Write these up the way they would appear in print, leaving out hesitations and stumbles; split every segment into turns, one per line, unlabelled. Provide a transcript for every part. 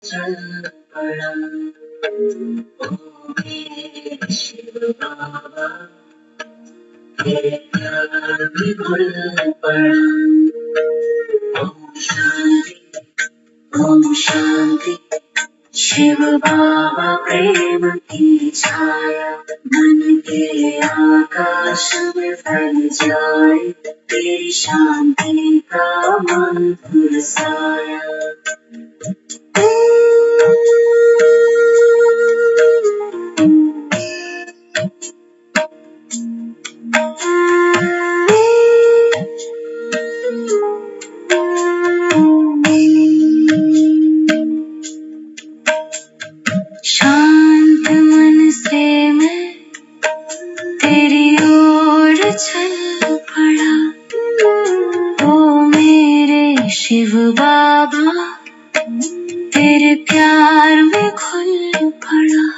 चल पड़ा ओ मेरे शिव बाबा, तेरे प्यार में घुल पड़ा। ओम शांति, ओम शांति। शिव बाबा प्रेम की छाया मन के आकाश में फैल जाए, तेरी शांति का मधुर साया। शांत मन से मैं तेरी ओर चल पड़ा ओ मेरे शिव बाबा, तेरे प्यार में घुल पड़ा।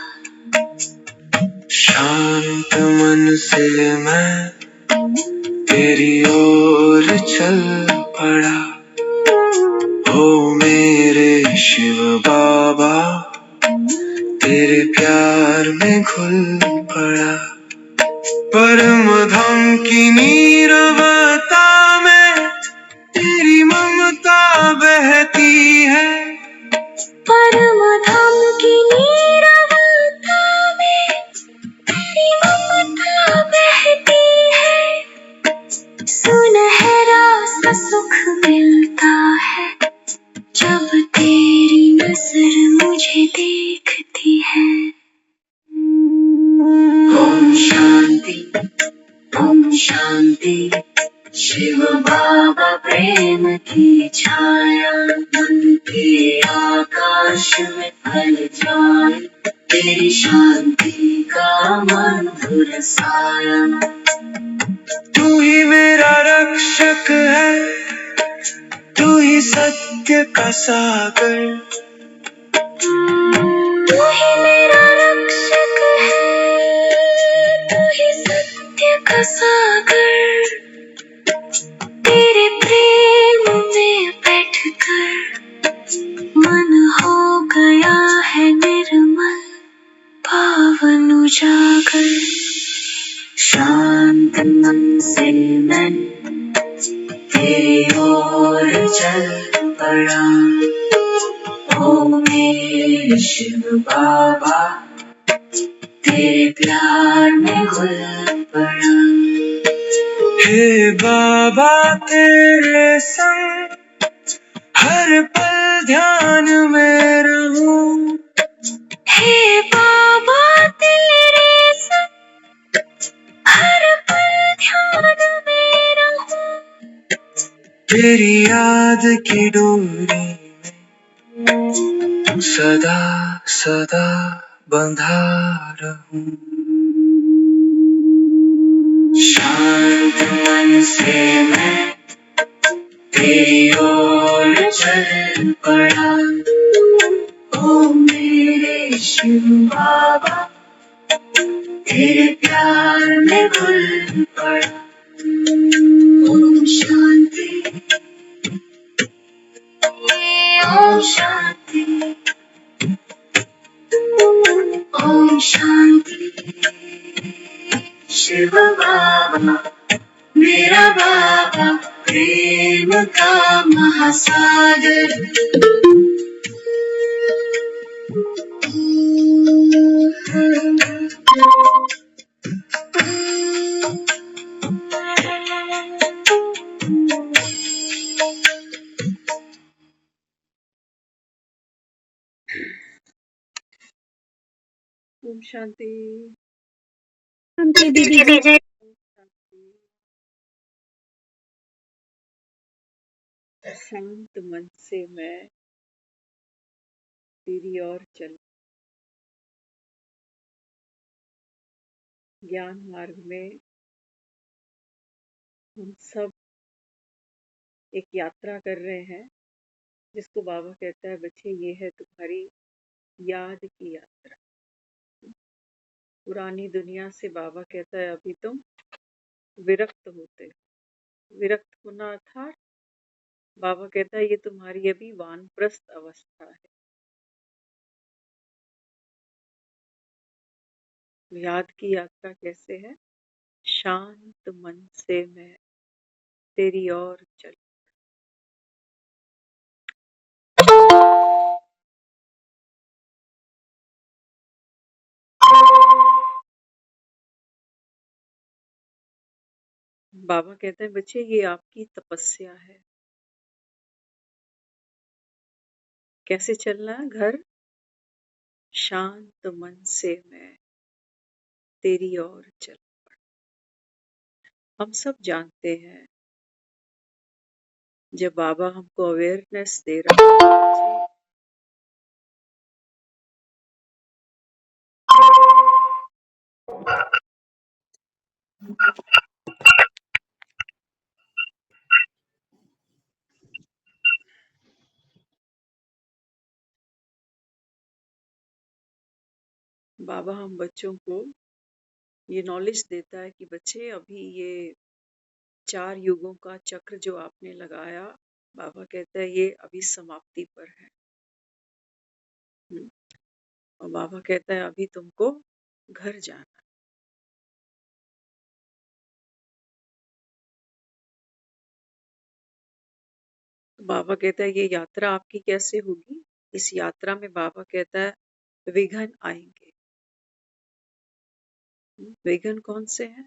शांत मन से मैं तेरी ओर चल पड़ा ओ मेरे शिव बाबा, तेरे प्यार में घुल पड़ा। परम धाम की नीरवता में तेरी ममता बहती है, परम धाम की नीरवता में तेरी ममता बहती है। सुनहरा सा सुख मिलता है जब तेरी नजर मुझे देखती है। ओम शांति, ओम शांति। शिव बाबा प्रेम की छाया मन के आकाश में फैल जाए, तेरी शांति का मधुर साया। तू ही मेरा रक्षक है, तू ही सत्य का सागर, तू ही मेरा रक्षक है, तू ही सत्य का सागर। तेरे प्रेम में बैठकर मन हो गया है निर्मल, पावन उजागर। शांत मन से मैं तेरी ओर चल पड़ा ओ मेरे शिव बाबा, तेरे प्यार में घुल पड़ा। हे बाबा तेरे संग हर पल ध्यान में रहूं, हे बाबा तेरे संग हर पल ध्यान में रहूं। तेरी याद की डोरी में सदा सदा बंधा रहूं। शांत मन से मैं तेरी ओर चल पड़ा ओ मेरे शिव बाबा, तेरे प्यार में घुल पड़ा। ओम शांति, ओम शांति, ओम शांति। शिव बाबा मेरा बाबा, प्रेम का महासागर।
ओम शांति।
शांति दीदी जी।
शांत मन से मैं तेरी ओर चल। ज्ञान मार्ग में हम सब एक यात्रा कर रहे हैं जिसको बाबा कहता है, बच्चे ये है तुम्हारी याद की यात्रा। पुरानी दुनिया से बाबा कहता है अभी तुम विरक्त होते हो। विरक्त होना अर्थात बाबा कहता है ये तुम्हारी अभी वानप्रस्थ अवस्था है। याद की यात्रा कैसे है? शांत मन से मैं तेरी ओर चल। बाबा कहते हैं बच्चे ये आपकी तपस्या है। कैसे चलना है? घर शांत मन से मैं तेरी ओर चल। हम सब जानते हैं जब बाबा हमको अवेयरनेस दे रहा है बच्चे, बाबा हम बच्चों को ये नॉलेज देता है कि बच्चे अभी ये 4 युगों का चक्र जो आपने लगाया, बाबा कहता है ये अभी समाप्ति पर है। और बाबा कहता है अभी तुमको घर जाना। तो बाबा कहता है ये यात्रा आपकी कैसे होगी? इस यात्रा में बाबा कहता है विघ्न आएंगे। विघ्न कौन से हैं?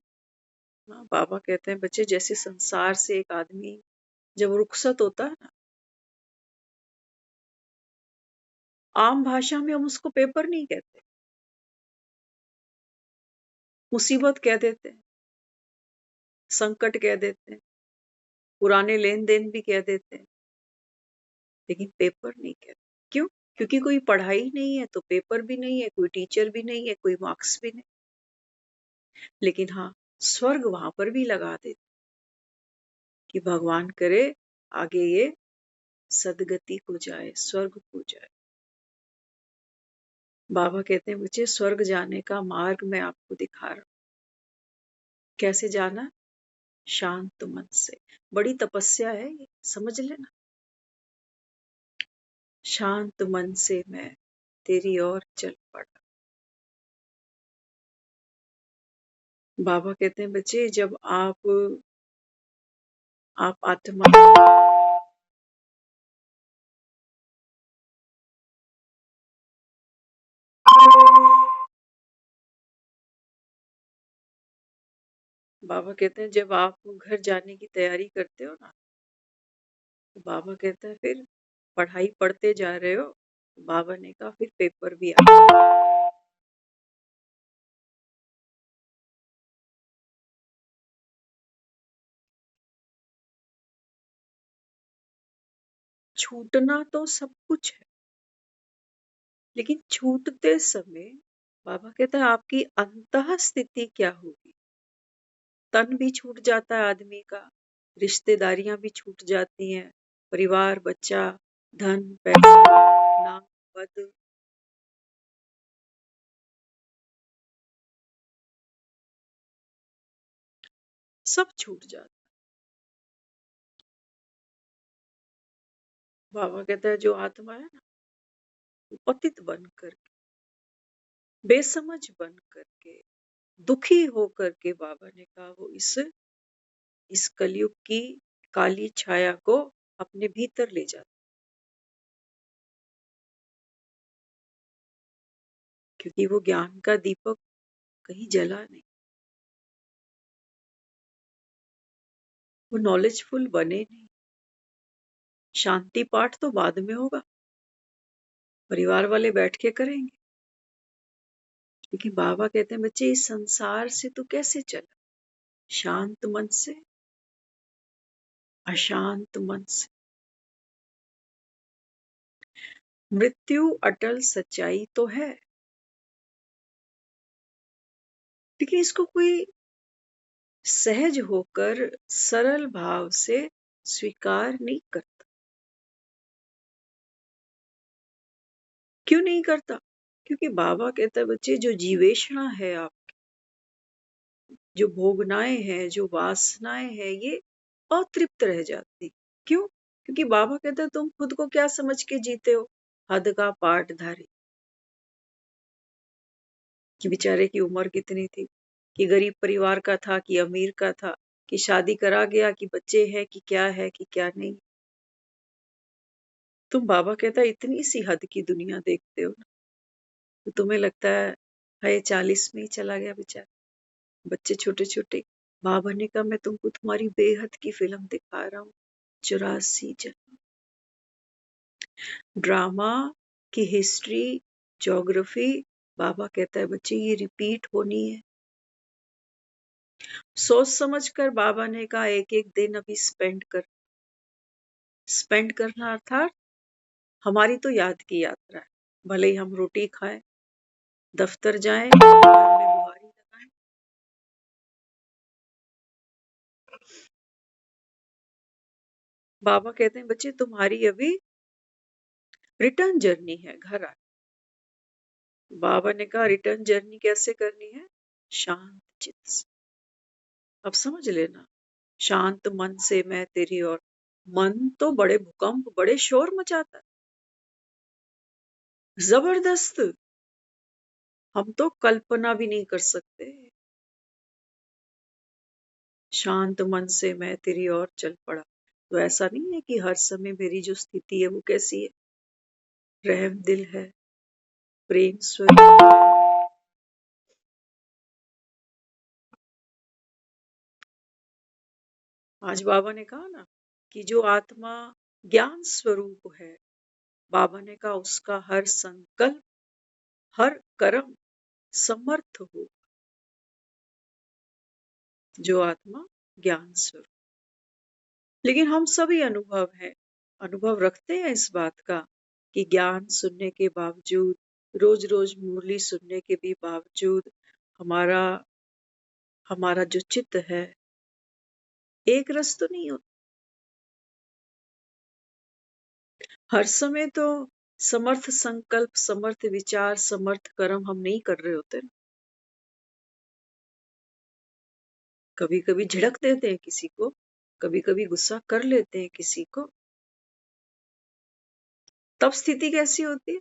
बाबा कहते हैं बच्चे जैसे संसार से एक आदमी जब रुखसत होता है ना, आम भाषा में हम उसको पेपर नहीं कहते, मुसीबत कह देते हैं, संकट कह देते हैं, पुराने लेन देन भी कह देते हैं, लेकिन पेपर नहीं कहते। क्यों? क्योंकि कोई पढ़ाई नहीं है तो पेपर भी नहीं है, कोई टीचर भी नहीं है, कोई मार्क्स भी नहीं। लेकिन हाँ, स्वर्ग वहां पर भी लगा देते कि भगवान करे आगे ये सदगति को जाए, स्वर्ग को जाए। बाबा कहते हैं मुझे स्वर्ग जाने का मार्ग मैं आपको दिखा रहा हूं। कैसे जाना? शांत मन से। बड़ी तपस्या है ये, समझ लेना। शांत मन से मैं तेरी ओर चल पड़ा। बाबा कहते हैं बच्चे जब आप आत्मा बाबा कहते हैं जब आप घर जाने की तैयारी करते हो ना, तो बाबा कहता है फिर पढ़ाई पढ़ते जा रहे हो। बाबा ने कहा फिर पेपर भी आ। छूटना तो सब कुछ है, लेकिन छूटते समय बाबा कहता है आपकी अंतः स्थिति क्या होगी? तन भी छूट जाता है आदमी का, रिश्तेदारियां भी छूट जाती हैं, परिवार, बच्चा, धन, पैसा, नाम, पद, सब छूट जाता। बाबा कहता है जो आत्मा है ना, वो पतित बन करके, बेसमझ बन करके, दुखी हो करके, बाबा ने कहा वो इस कलयुग की काली छाया को अपने भीतर ले जाता, क्योंकि वो ज्ञान का दीपक कहीं जला नहीं। वो नॉलेजफुल बने नहीं। शांति पाठ तो बाद में होगा, परिवार वाले बैठ के करेंगे, लेकिन बाबा कहते हैं बच्चे इस संसार से तू कैसे चला? शांत मन से, अशांत मन से। मृत्यु अटल सच्चाई तो है, लेकिन इसको कोई सहज होकर सरल भाव से स्वीकार नहीं करता। क्यों नहीं करता? क्योंकि बाबा कहता है बच्चे जो जीवेषणा है, आप जो भोगनाएं हैं, जो वासनाएं हैं, ये अतृप्त रह जाती। क्यों? क्योंकि बाबा कहता है तुम खुद को क्या समझ के जीते हो? हद का पाठधारी। कि बेचारे की उम्र कितनी थी, कि गरीब परिवार का था कि अमीर का था, कि शादी करा गया कि बच्चे हैं कि क्या नहीं। तुम बाबा कहता है इतनी सी हद की दुनिया देखते हो ना, तो तुम्हें लगता है 40 में ही चला गया बेचारा, बच्चे छोटे छोटे। बाबा ने कहा मैं तुमको तुम्हारी बेहद की फिल्म दिखा रहा हूँ, 84 जन्म। ड्रामा की हिस्ट्री, ज्योग्राफी, बाबा कहता है बच्चे ये रिपीट होनी है। सोच समझ कर बाबा ने कहा एक एक दिन अभी स्पेंड करना अर्थात हमारी तो याद की यात्रा है। भले ही हम रोटी खाएं, दफ्तर जाएं, घर में बुहारी लगाएं, बाबा कहते हैं बच्चे तुम्हारी अभी रिटर्न जर्नी है घर आ। बाबा ने कहा रिटर्न जर्नी कैसे करनी है? शांत चित्त से। अब समझ लेना, शांत मन से मैं तेरी और। मन तो बड़े भूकंप, बड़े शोर मचाता है, जबरदस्त, हम तो कल्पना भी नहीं कर सकते। शांत मन से मैं तेरी ओर चल पड़ा। तो ऐसा नहीं है कि हर समय मेरी जो स्थिति है वो कैसी है, रहम दिल है, प्रेम स्वरूप है। आज बाबा ने कहा ना कि जो आत्मा ज्ञान स्वरूप है, बाबा ने कहा उसका हर संकल्प, हर कर्म समर्थ हो। जो आत्मा ज्ञान स्वरूप, लेकिन हम सभी अनुभव रखते हैं इस बात का कि ज्ञान सुनने के बावजूद, रोज रोज मुरली सुनने के भी बावजूद, हमारा हमारा जो चित्त है एक रस तो नहीं होता। हर समय तो समर्थ संकल्प, समर्थ विचार, समर्थ कर्म हम नहीं कर रहे होते। कभी कभी झिड़क देते हैं किसी को, कभी कभी गुस्सा कर लेते हैं किसी को, तब स्थिति कैसी होती है?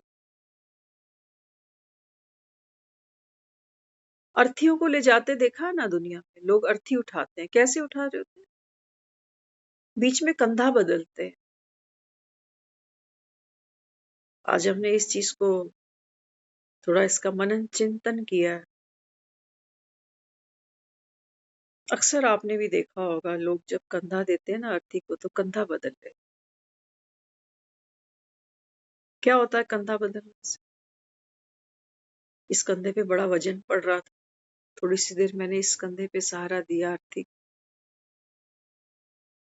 अर्थियों को ले जाते देखा ना दुनिया में, लोग अर्थी उठाते हैं, कैसे उठा रहे होते हैं? बीच में कंधा बदलते हैं। आज हमने इस चीज को थोड़ा इसका मनन चिंतन किया। अक्सर आपने भी देखा होगा लोग जब कंधा देते हैं ना अर्थी को, तो कंधा बदल गए। क्या होता है कंधा बदलने से? इस कंधे पे बड़ा वजन पड़ रहा था, थोड़ी सी देर मैंने इस कंधे पे सहारा दिया अर्थी,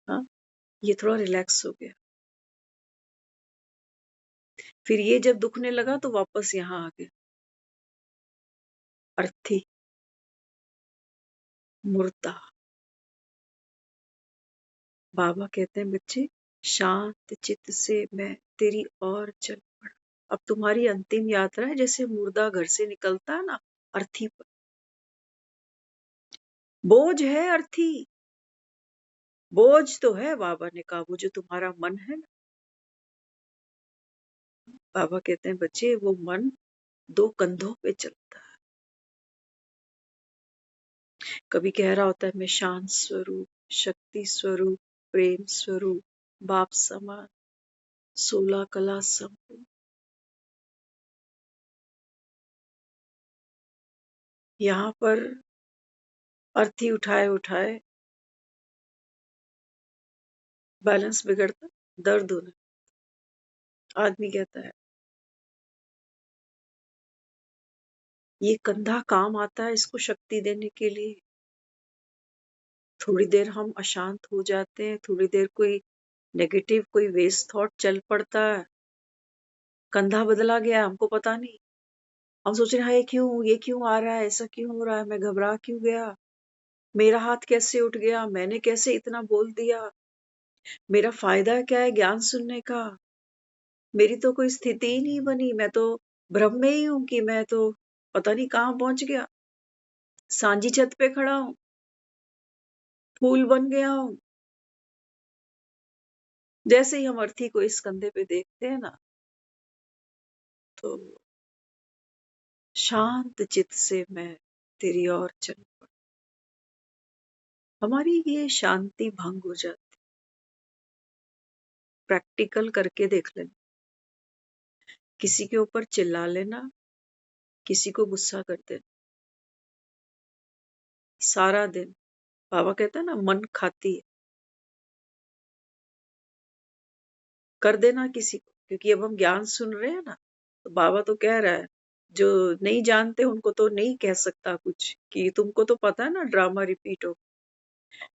हाँ, ये थोड़ा रिलैक्स हो गया। फिर ये जब दुखने लगा तो वापस यहाँ आ गया। अर्थी मुर्दा। बाबा कहते हैं बच्चे शांत चित्त से मैं तेरी ओर चल पड़ा। अब तुम्हारी अंतिम यात्रा है, जैसे मुर्दा घर से निकलता है ना अर्थी पर। बोझ है अर्थी, बोझ तो है, बाबा ने कहा वो जो तुम्हारा मन है ना। बाबा कहते हैं बच्चे वो मन दो कंधों पे चलता है। कभी कह रहा होता है मैं शांत स्वरूप, शक्ति स्वरूप, प्रेम स्वरूप, बाप समान, 16 कला संपूर्ण। यहाँ पर अर्थी उठाए उठाए बैलेंस बिगड़ता, दर्द होने। आदमी कहता है ये कंधा काम आता है इसको शक्ति देने के लिए। थोड़ी देर हम अशांत हो जाते हैं, थोड़ी देर कोई नेगेटिव कोई वेस्ट थॉट चल पड़ता है, कंधा बदला गया हमको पता नहीं। हम सोच रहे हैं ये क्यों आ रहा है, ऐसा क्यों हो रहा है, मैं घबरा क्यों गया, मेरा हाथ कैसे उठ गया, मैंने कैसे इतना बोल दिया, मेरा फायदा क्या है ज्ञान सुनने का, मेरी तो कोई स्थिति ही नहीं बनी, मैं तो भ्रम में ही हूं कि मैं तो पता नहीं कहाँ पहुंच गया, सांझी छत पे खड़ा हूं, फूल बन गया हूं। जैसे ही हम अर्थी को इस कंधे पे देखते हैं ना, तो शांत चित्त से मैं तेरी ओर चल पड़ा। हमारी ये शांति भंग हो जाती। प्रैक्टिकल करके देख लेना। किसी के ऊपर चिल्ला लेना, किसी को गुस्सा कर देना, सारा दिन बाबा कहता है ना, मन खाती है। कर देना किसी को, क्योंकि अब हम ज्ञान सुन रहे हैं ना, तो बाबा तो कह रहा है जो नहीं जानते उनको तो नहीं कह सकता कुछ, कि तुमको तो पता है ना ड्रामा रिपीट हो।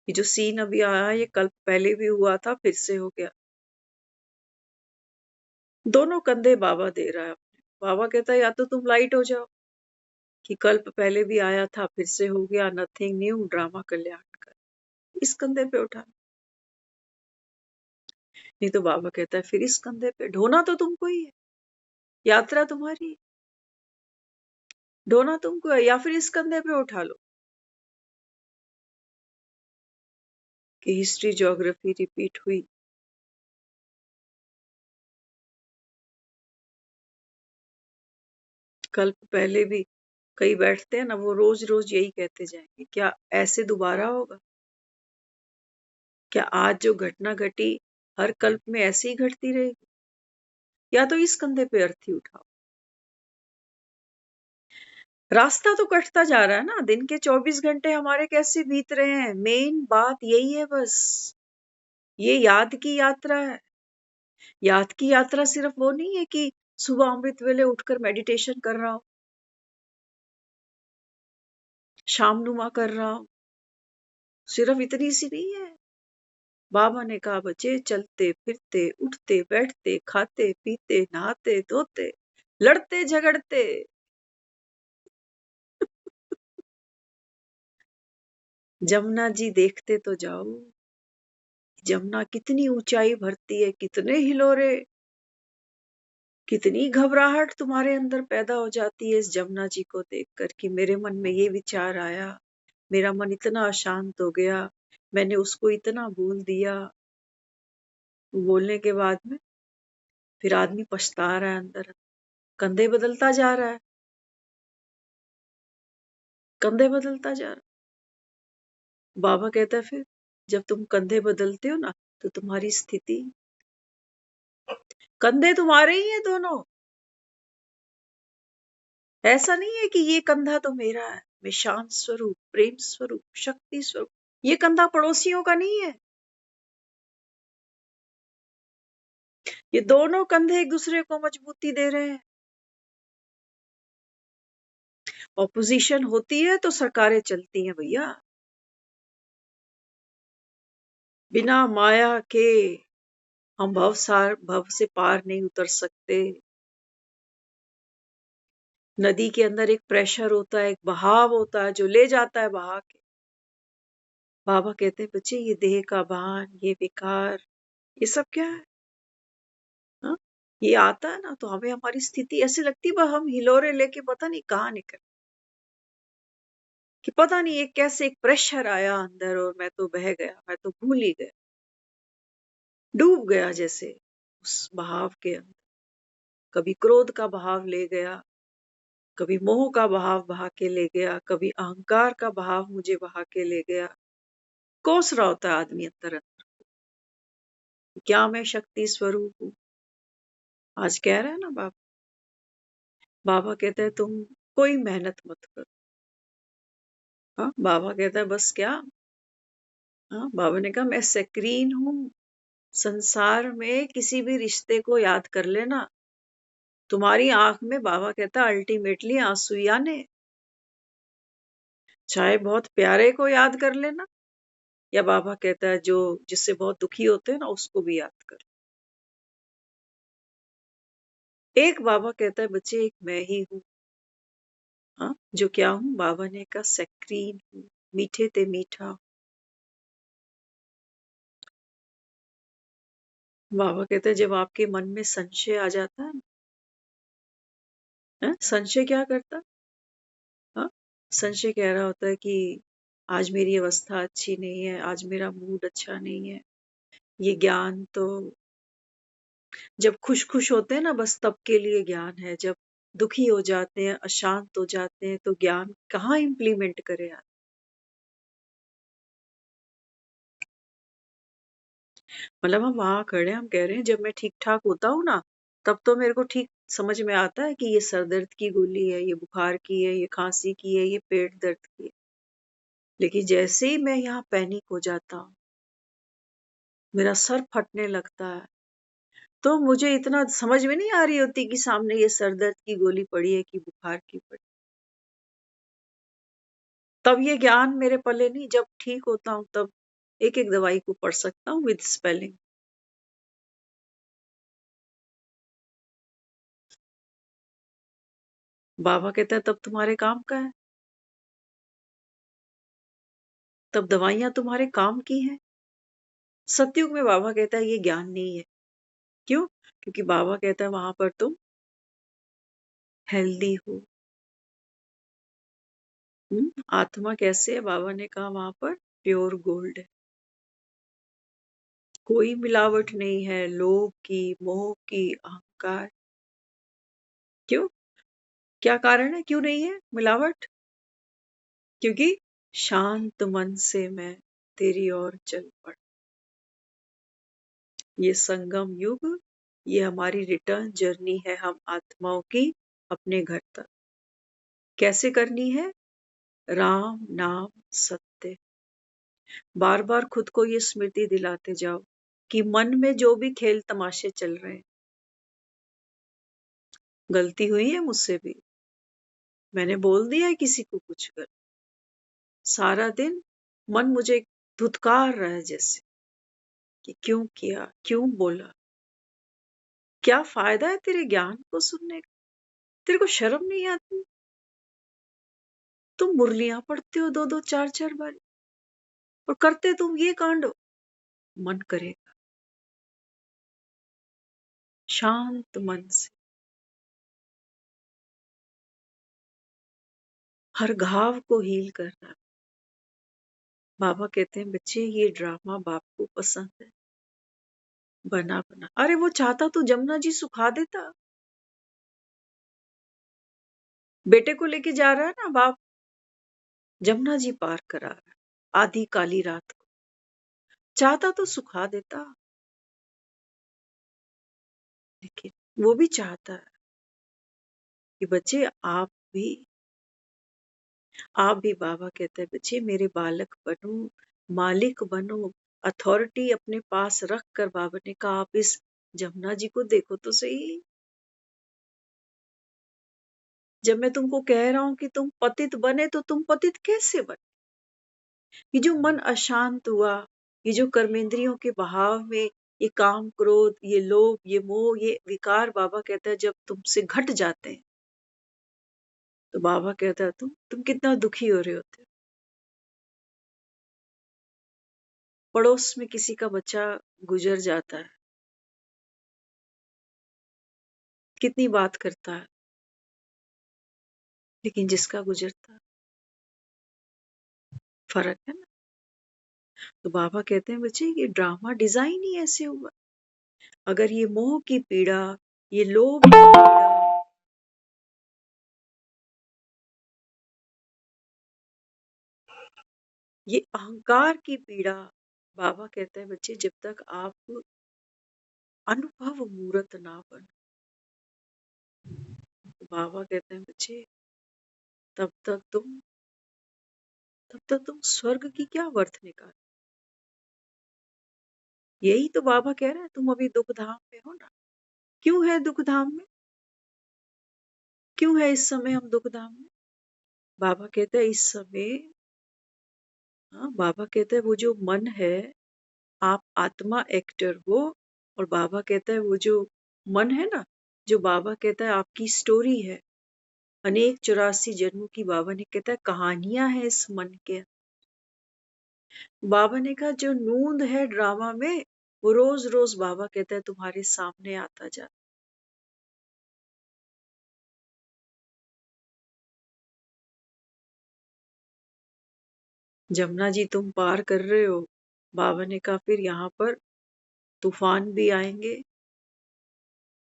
ये जो सीन अभी आया ये कल पहले भी हुआ था, फिर से हो गया। दोनों कंधे बाबा दे रहा है अपने। बाबा कहता है या तो तुम लाइट हो जाओ कि कल्प पहले भी आया था, फिर से हो गया, नथिंग न्यू, ड्रामा कल्याण कर, इस कंधे पे उठा। नहीं तो बाबा कहता है फिर इस कंधे पे, ढोना तो तुमको ही है, यात्रा तुम्हारी है, ढोना तुमको है, या फिर इस कंधे पे उठा लो कि हिस्ट्री ज्योग्राफी रिपीट हुई। कल्प पहले भी कई बैठते हैं ना, वो रोज रोज यही कहते जाएंगे, क्या ऐसे दोबारा होगा? क्या आज जो घटना घटी हर कल्प में ऐसे ही घटती रहेगी? या तो इस कंधे पे अर्थी उठाओ। रास्ता तो कटता जा रहा है ना, दिन के 24 घंटे हमारे कैसे बीत रहे हैं, मेन बात यही है बस। ये याद की यात्रा है। याद की यात्रा सिर्फ वो नहीं है कि सुबह अमृत वेले उठकर मेडिटेशन कर रहा हूं, शाम नुमा कर रहा हूं, सिर्फ इतनी सी नहीं है। बाबा ने कहा बच्चे चलते फिरते उठते बैठते खाते पीते नहाते धोते लड़ते झगड़ते जमुना जी देखते तो जाओ, जमुना कितनी ऊंचाई भरती है, कितने हिलोरे, कितनी घबराहट तुम्हारे अंदर पैदा हो जाती है इस जमुना जी को देखकर कि मेरे मन में ये विचार आया, मेरा मन इतना अशांत हो गया, मैंने उसको इतना बोल दिया। बोलने के बाद में फिर आदमी पछता रहा है अंदर, कंधे बदलता जा रहा है, कंधे बदलता जा रहा है। बाबा कहता है फिर जब तुम कंधे बदलते हो ना, तो तुम्हारी स्थिति, कंधे तुम्हारे ही है दोनों। ऐसा नहीं है कि ये कंधा तो मेरा है, मैं शांत स्वरूप, प्रेम स्वरूप, शक्ति स्वरूप, ये कंधा पड़ोसियों का नहीं है। ये दोनों कंधे एक दूसरे को मजबूती दे रहे हैं। ऑपोजिशन होती है तो सरकारें चलती हैं भैया। बिना माया के हम भव से पार नहीं उतर सकते। नदी के अंदर एक प्रेशर होता है, एक बहाव होता है जो ले जाता है बहा के। बाबा कहते हैं बच्चे ये देह का भान, ये विकार, ये सब क्या है? हा? ये आता है ना तो हमें हमारी स्थिति ऐसी लगती है हम हिलोरे लेके पता नहीं कहाँ निकल, कि पता नहीं एक कैसे एक प्रेशर आया अंदर और मैं तो बह गया, मैं तो भूल ही गया, डूब गया जैसे उस बहाव के अंदर। कभी क्रोध का बहाव ले गया, कभी मोह का बहाव बहा के ले गया, कभी अहंकार का बहाव मुझे बहा के ले गया। कोस रहा होता है आदमी अंदर अंदर, क्या मैं शक्ति स्वरूप हूँ। आज कह रहा है ना बाबा, बाबा कहते हैं तुम कोई मेहनत मत करो। हाँ, बाबा कहता है बस क्या, हाँ, बाबा ने कहा मैं सक्रीन हूँ, संसार में किसी भी रिश्ते को याद कर लेना, तुम्हारी आंख में बाबा कहता है अल्टीमेटली आंसू ही आने। चाहे बहुत प्यारे को याद कर लेना, या बाबा कहता है जो जिससे बहुत दुखी होते हैं ना उसको भी याद कर। एक बाबा कहता है बच्चे एक मैं ही हूँ। हाँ, जो क्या हूँ? बाबा ने कहा सक्रीन हूँ, मीठे ते मीठा। बाबा कहते हैं जब आपके मन में संशय आ जाता है ना, संशय क्या करता? हाँ, संशय कह रहा होता है कि आज मेरी अवस्था अच्छी नहीं है, आज मेरा मूड अच्छा नहीं है। ये ज्ञान तो जब खुश खुश होते हैं ना बस तब के लिए ज्ञान है, जब दुखी हो जाते हैं, अशांत हो जाते हैं, तो ज्ञान कहाँ इम्प्लीमेंट करें यार। मतलब हम वहां खड़े हैं, हम कह रहे हैं जब मैं ठीक ठाक होता हूँ ना, तब तो मेरे को ठीक समझ में आता है कि ये सर दर्द की गोली है, ये बुखार की है, ये खांसी की है, ये पेट दर्द की है। लेकिन जैसे ही मैं यहाँ पैनिक हो जाता हूँ, मेरा सर फटने लगता है, तो मुझे इतना समझ में नहीं आ रही होती कि सामने ये सर दर्द की गोली पड़ी है कि बुखार की पड़ी। तब ये ज्ञान मेरे पल्ले नहीं, जब ठीक होता हूँ तब एक एक दवाई को पढ़ सकता हूँ विद स्पेलिंग। बाबा कहता है तब तुम्हारे काम का है, तब दवाइयां तुम्हारे काम की हैं। सतयुग में बाबा कहता है ये ज्ञान नहीं है। क्यों? क्योंकि बाबा कहता है वहां पर तुम हेल्दी हो। आत्मा कैसे है? बाबा ने कहा वहां पर प्योर गोल्ड है, कोई मिलावट नहीं है, लोभ की, मोह की, अहंकार। क्यों? क्या कारण है क्यों नहीं है मिलावट? क्योंकि शांत मन से मैं तेरी ओर चल पड़ा। ये संगम युग, ये हमारी रिटर्न जर्नी है हम आत्माओं की अपने घर तक। कैसे करनी है? राम नाम सत्य। बार बार खुद को ये स्मृति दिलाते जाओ कि मन में जो भी खेल तमाशे चल रहे हैं, गलती हुई है मुझसे भी, मैंने बोल दिया है किसी को कुछ कर, सारा दिन मन मुझे धुतकार रहा है जैसे कि क्यों किया, क्यों बोला, क्या फायदा है तेरे ज्ञान को सुनने का? तेरे को शर्म नहीं आती? तुम मुरलियां पढ़ते हो दो दो चार चार बार और करते तुम ये कांड हो। मन करेगा शांत मन से हर घाव को हील करना। बाबा कहते हैं बच्चे ये ड्रामा बाप को पसंद है, बना बना। अरे वो चाहता तो जमुना जी सुखा देता। बेटे को लेके जा रहा है ना बाप, जमुना जी पार करा रहा है आधी काली रात को, चाहता तो सुखा देता। लेकिन वो भी चाहता है कि बच्चे आप भी बाबा कहते हैं बच्चे मेरे बालक बनो, मालिक बनो। अथॉरिटी अपने पास रख कर बाबा ने कहा आप इस जमुना जी को देखो तो सही। जब मैं तुमको कह रहा हूं कि तुम पतित बने तो तुम पतित कैसे बने? ये जो मन अशांत हुआ, ये जो कर्मेंद्रियों के बहाव में ये काम क्रोध, ये लोभ, ये मोह, ये विकार, बाबा कहता है जब तुमसे घट जाते हैं तो बाबा कहता है तुम कितना दुखी हो रहे होते हो। पड़ोस में किसी का बच्चा गुजर जाता है, कितनी बात करता है, लेकिन जिसका गुजरता है, फर्क है ना। तो बाबा कहते हैं बच्चे ये ड्रामा डिजाइन ही ऐसे हुआ। अगर ये मोह की पीड़ा, ये लोभ की पीड़ा, ये अहंकार की पीड़ा, बाबा कहते हैं बच्चे जब तक आप अनुभव मूर्त ना बनो, तो बाबा कहते हैं बच्चे तब तक तुम स्वर्ग की क्या वर्थ निकाल। यही तो बाबा कह रहे हैं तुम अभी दुख धाम में हो ना। क्यों है दुख धाम में? क्यों है इस समय हम दुख धाम में? बाबा कहते हैं इस समय, हाँ बाबा कहते हैं वो जो मन है, आप आत्मा एक्टर हो, और बाबा कहता है वो जो मन है ना, जो बाबा कहता है आपकी स्टोरी है, अनेक 84 जन्मों की, बाबा ने कहता है कहानियां हैं इस मन के। बाबा ने कहा जो नूंद है ड्रामा में, वो रोज रोज बाबा कहता है तुम्हारे सामने आता जा। जमुना जी तुम पार कर रहे हो, बाबा ने कहा फिर यहाँ पर तूफान भी आएंगे,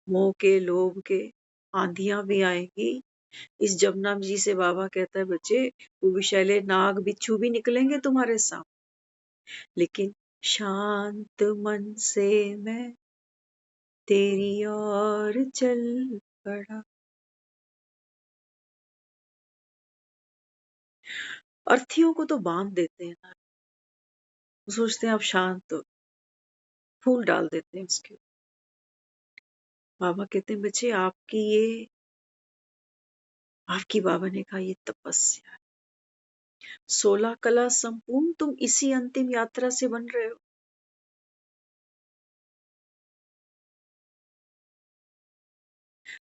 मोह के, लोभ के, आंधियां भी आएंगी। इस जमुना जी से बाबा कहता है बच्चे, वो विषैले नाग बिच्छू भी निकलेंगे तुम्हारे सामने, लेकिन शांत मन से मैं तेरी ओर चल पड़ा। अर्थियों को तो बांध देते हैं ना, वो सोचते हैं आप शांत हो, फूल डाल देते हैं उसके ऊपर। बाबा कहते हैं बच्चे, आपकी बाबा ने कहा ये तपस्या है। 16 कला संपूर्ण तुम इसी अंतिम यात्रा से बन रहे हो।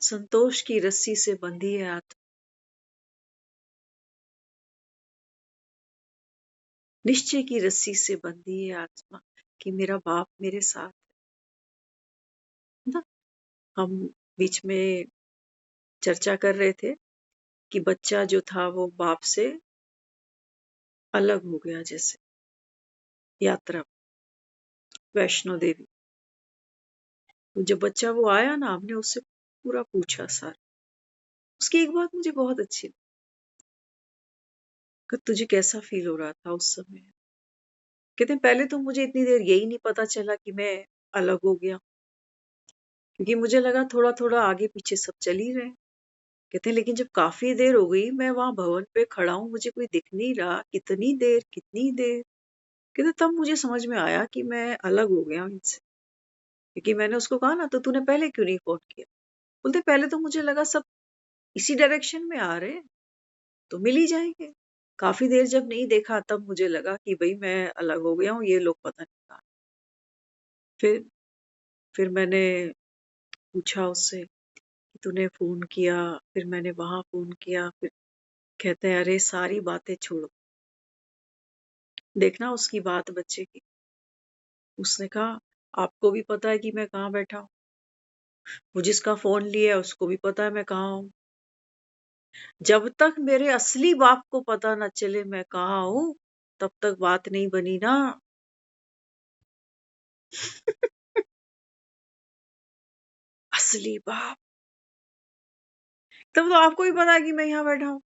संतोष की रस्सी से बंधी है आत्मा, निश्चय की रस्सी से बंधी है आत्मा कि मेरा बाप मेरे साथ है ना। हम बीच में चर्चा कर रहे थे कि बच्चा जो था वो बाप से अलग हो गया, जैसे यात्रा वैष्णो देवी। तो जब बच्चा वो आया ना, हमने उससे पूरा पूछा सारा। उसकी एक बात मुझे बहुत अच्छी लगी कि तुझे कैसा फील हो रहा था उस समय। कहते हैं पहले तो मुझे इतनी देर यही नहीं पता चला कि मैं अलग हो गया, क्योंकि मुझे लगा थोड़ा थोड़ा आगे पीछे सब चल ही रहे हैं। कहते हैं लेकिन जब काफी देर हो गई, मैं वहां भवन पे खड़ा हूं, मुझे कोई दिख नहीं रहा, कितनी देर कितनी देर। कहते तब मुझे समझ में आया कि मैं अलग हो गया हूं इनसे। क्योंकि मैंने उसको कहा ना, तो तूने पहले क्यों नहीं फोन किया? बोलते पहले तो मुझे लगा सब इसी डायरेक्शन में आ रहे हैं, तो मिल ही जाएंगे। काफी देर जब नहीं देखा, तब मुझे लगा कि भाई मैं अलग हो गया हूँ, ये लोग पता नहीं कहाँ। फिर फिर मैंने पूछा उससे कि तूने फोन किया? फिर मैंने वहां फोन किया। फिर कहते हैं अरे सारी बातें छोड़ो। देखना उसकी बात बच्चे की। उसने कहा आपको भी पता है कि मैं कहाँ बैठा हूँ, वो जिसका फोन लिया है उसको भी पता है मैं कहाँ हूँ। जब तक मेरे असली बाप को पता न चले मैं कहाँ हूँ, तब तक बात नहीं बनी ना। असली बाप, तब तो आपको भी पता है कि मैं यहाँ बैठा हूँ।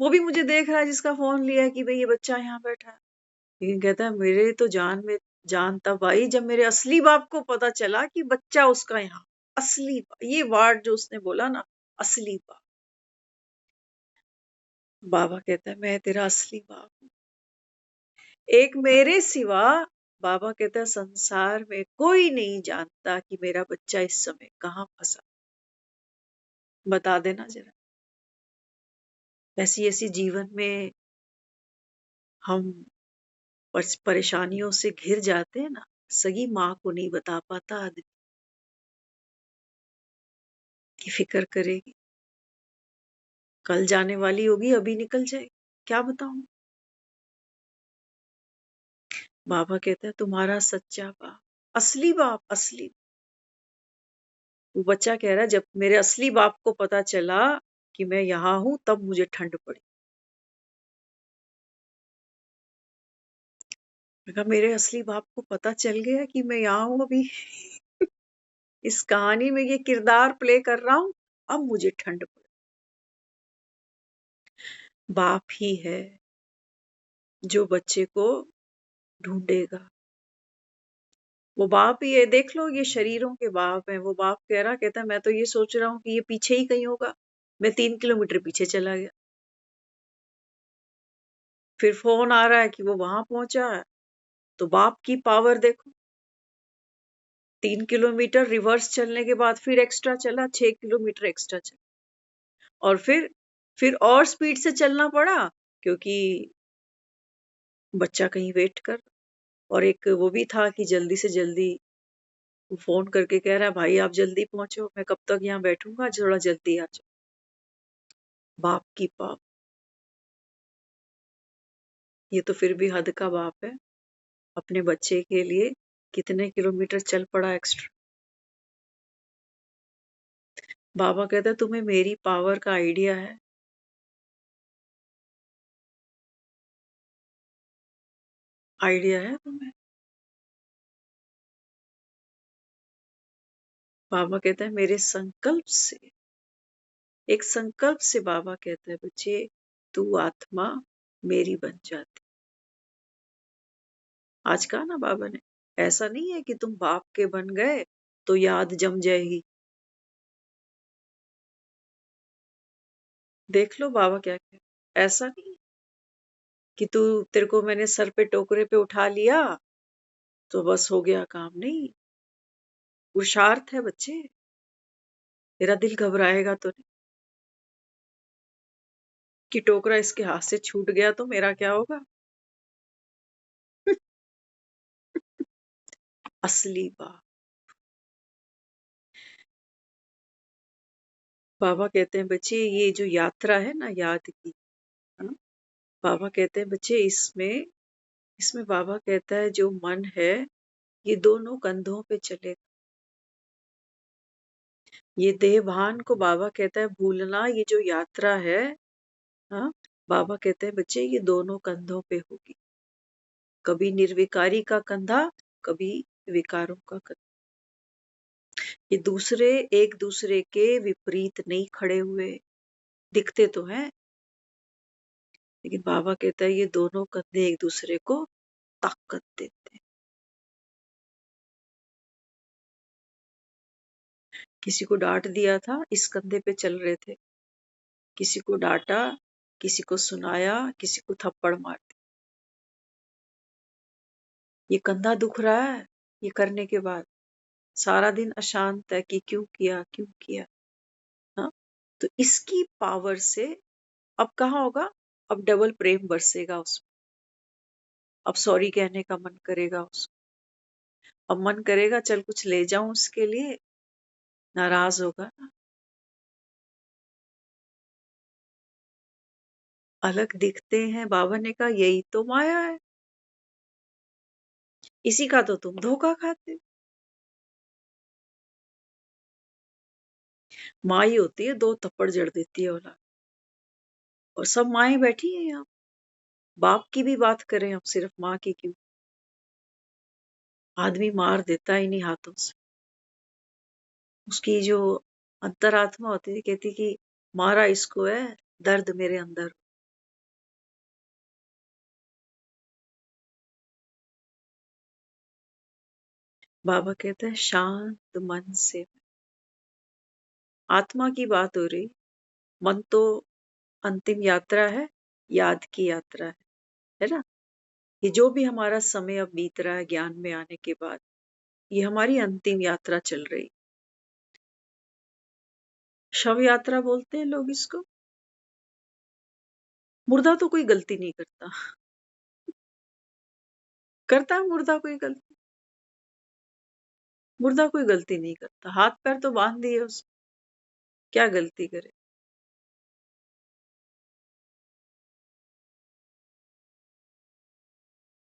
वो भी मुझे देख रहा है जिसका फोन लिया है कि भाई ये बच्चा यहाँ बैठा है। लेकिन कहता है मेरे तो जान में जान तब आई जब मेरे असली बाप को पता चला कि बच्चा उसका यहाँ। असली बाप, ये वर्ड जो उसने बोला ना, असली बाप। बाबा कहता है मैं तेरा असली बाप हूँ, एक मेरे सिवा। बाबा कहता है संसार में कोई नहीं जानता कि मेरा बच्चा इस समय कहाँ फंसा। बता देना जरा। ऐसी ऐसी जीवन में हम परेशानियों से घिर जाते हैं ना, सगी माँ को नहीं बता पाता आदमी की फिक्र करेगी, कल जाने वाली होगी, अभी निकल जाएगी, क्या बताऊं। बाबा कहता है तुम्हारा सच्चा बाप, असली बाप, असली। वो बच्चा कह रहा है जब मेरे असली बाप को पता चला कि मैं यहाँ हूं, तब मुझे ठंड पड़ी। मैं कहा मेरे असली बाप को पता चल गया कि मैं यहाँ हूं अभी। इस कहानी में ये किरदार प्ले कर रहा हूं, अब मुझे ठंड पड़ी। बाप ही है जो बच्चे को ढूंढेगा। वो बाप ही है, देख लो ये शरीरों के बाप है। वो बाप कहता है मैं तो ये सोच रहा हूँ कि ये पीछे ही कहीं होगा। मैं 3 किलोमीटर पीछे चला गया, फिर फोन आ रहा है कि वो वहां पहुंचा है। तो बाप की पावर देखो, 3 किलोमीटर रिवर्स चलने के बाद फिर एक्स्ट्रा चला, 6 किलोमीटर एक्स्ट्रा चला। और फिर और स्पीड से चलना पड़ा, क्योंकि बच्चा कहीं वेट कर। और एक वो भी था कि जल्दी से जल्दी वो फोन करके कह रहा है भाई आप जल्दी पहुंचो, मैं कब तक यहाँ बैठूंगा, थोड़ा जल्दी आ जाओ। बाप की पावर, ये तो फिर भी हद का बाप है। अपने बच्चे के लिए कितने किलोमीटर चल पड़ा एक्स्ट्रा। बाबा कहता है तुम्हें मेरी पावर का आइडिया है? आइडिया है तुम्हें? बाबा कहता है मेरे संकल्प से एक संकल्प से बाबा कहता है बच्चे तू आत्मा मेरी बन जाती। आज कहा ना बाबा ने, ऐसा नहीं है कि तुम बाप के बन गए तो याद जम जाएगी। देख लो बाबा क्या कह, ऐसा नहीं कि तेरे को मैंने सर पे टोकरे पे उठा लिया तो बस हो गया काम। नहीं, पुरुषार्थ है बच्चे। तेरा दिल घबराएगा तो नहीं कि टोकरा इसके हाथ से छूट गया तो मेरा क्या होगा। असली बात। बाबा कहते हैं बच्चे ये जो यात्रा है ना याद की, हाँ? बाबा कहते हैं बच्चे इसमें इसमें बाबा कहता है जो मन है ये दोनों कंधों पे चलेगा। ये देहभान को बाबा कहता है भूलना, ये जो यात्रा है, हाँ, बाबा कहते हैं बच्चे ये दोनों कंधों पे होगी। कभी निर्विकारी का कंधा, कभी विकारों का कंधा। ये दूसरे एक दूसरे के विपरीत नहीं खड़े हुए, दिखते तो हैं लेकिन बाबा कहता है ये दोनों कंधे एक दूसरे को ताकत देते हैं। किसी को डांट दिया था, इस कंधे पे चल रहे थे, किसी को डांटा, किसी को सुनाया, किसी को थप्पड़ मार दिया। ये कंधा दुख रहा है ये करने के बाद, सारा दिन अशांत है कि क्यों किया क्यों किया। हाँ, तो इसकी पावर से अब कहाँ होगा, अब डबल प्रेम बरसेगा उसमें। अब सॉरी कहने का मन करेगा उसको, अब मन करेगा चल कुछ ले जाऊं उसके लिए, नाराज होगा ना। अलग दिखते हैं, बाबा ने कहा यही तो माया है, इसी का तो तुम धोखा खाते हो। माँ ही होती है दो थप्पड़ जड़ देती है औलाद, और सब माएं बैठी हैं यहाँ। बाप की भी बात करें हम, सिर्फ माँ की क्यों। आदमी मार देता है इन्हीं हाथों से। उसकी जो अंतरात्मा होती थी कहती कि मारा इसको है, दर्द मेरे अंदर। बाबा कहते हैं शांत मन से। आत्मा की बात हो रही, मन तो अंतिम यात्रा है, याद की यात्रा है ना। ये जो भी हमारा समय अब बीत रहा है ज्ञान में आने के बाद, ये हमारी अंतिम यात्रा चल रही। शव यात्रा बोलते हैं लोग इसको। मुर्दा तो कोई गलती नहीं करता, करता है मुर्दा कोई गलती? मुर्दा कोई गलती नहीं करता, हाथ पैर तो बांध दिए उसने, क्या गलती करे।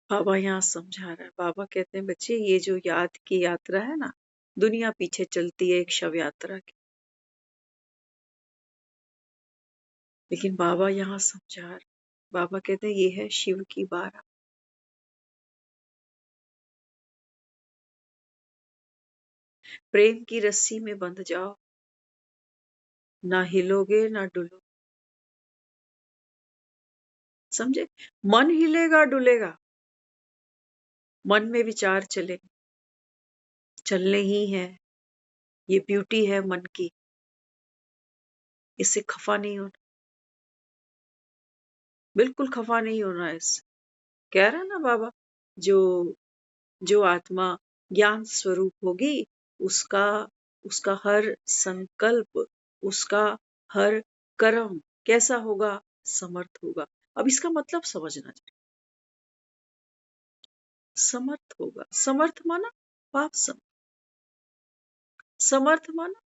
बाबा यहाँ समझा रहा है, बाबा कहते हैं बच्चे ये जो याद की यात्रा है ना, दुनिया पीछे चलती है एक शव यात्रा की, लेकिन बाबा यहाँ समझा रहे, बाबा कहते हैं ये है शिव की बारात। प्रेम की रस्सी में बंध जाओ, ना हिलोगे ना डुलो। समझे, मन हिलेगा डुलेगा, मन में विचार चले, चलने ही है, ये ब्यूटी है मन की, इससे खफा नहीं होना, बिल्कुल खफा नहीं होना। इससे कह रहा ना बाबा, जो जो आत्मा ज्ञान स्वरूप होगी उसका उसका हर संकल्प, उसका हर कर्म कैसा होगा, समर्थ होगा। अब इसका मतलब समझना चाहिए, समर्थ होगा। समर्थ माना पाप समर्थ, समर्थ माना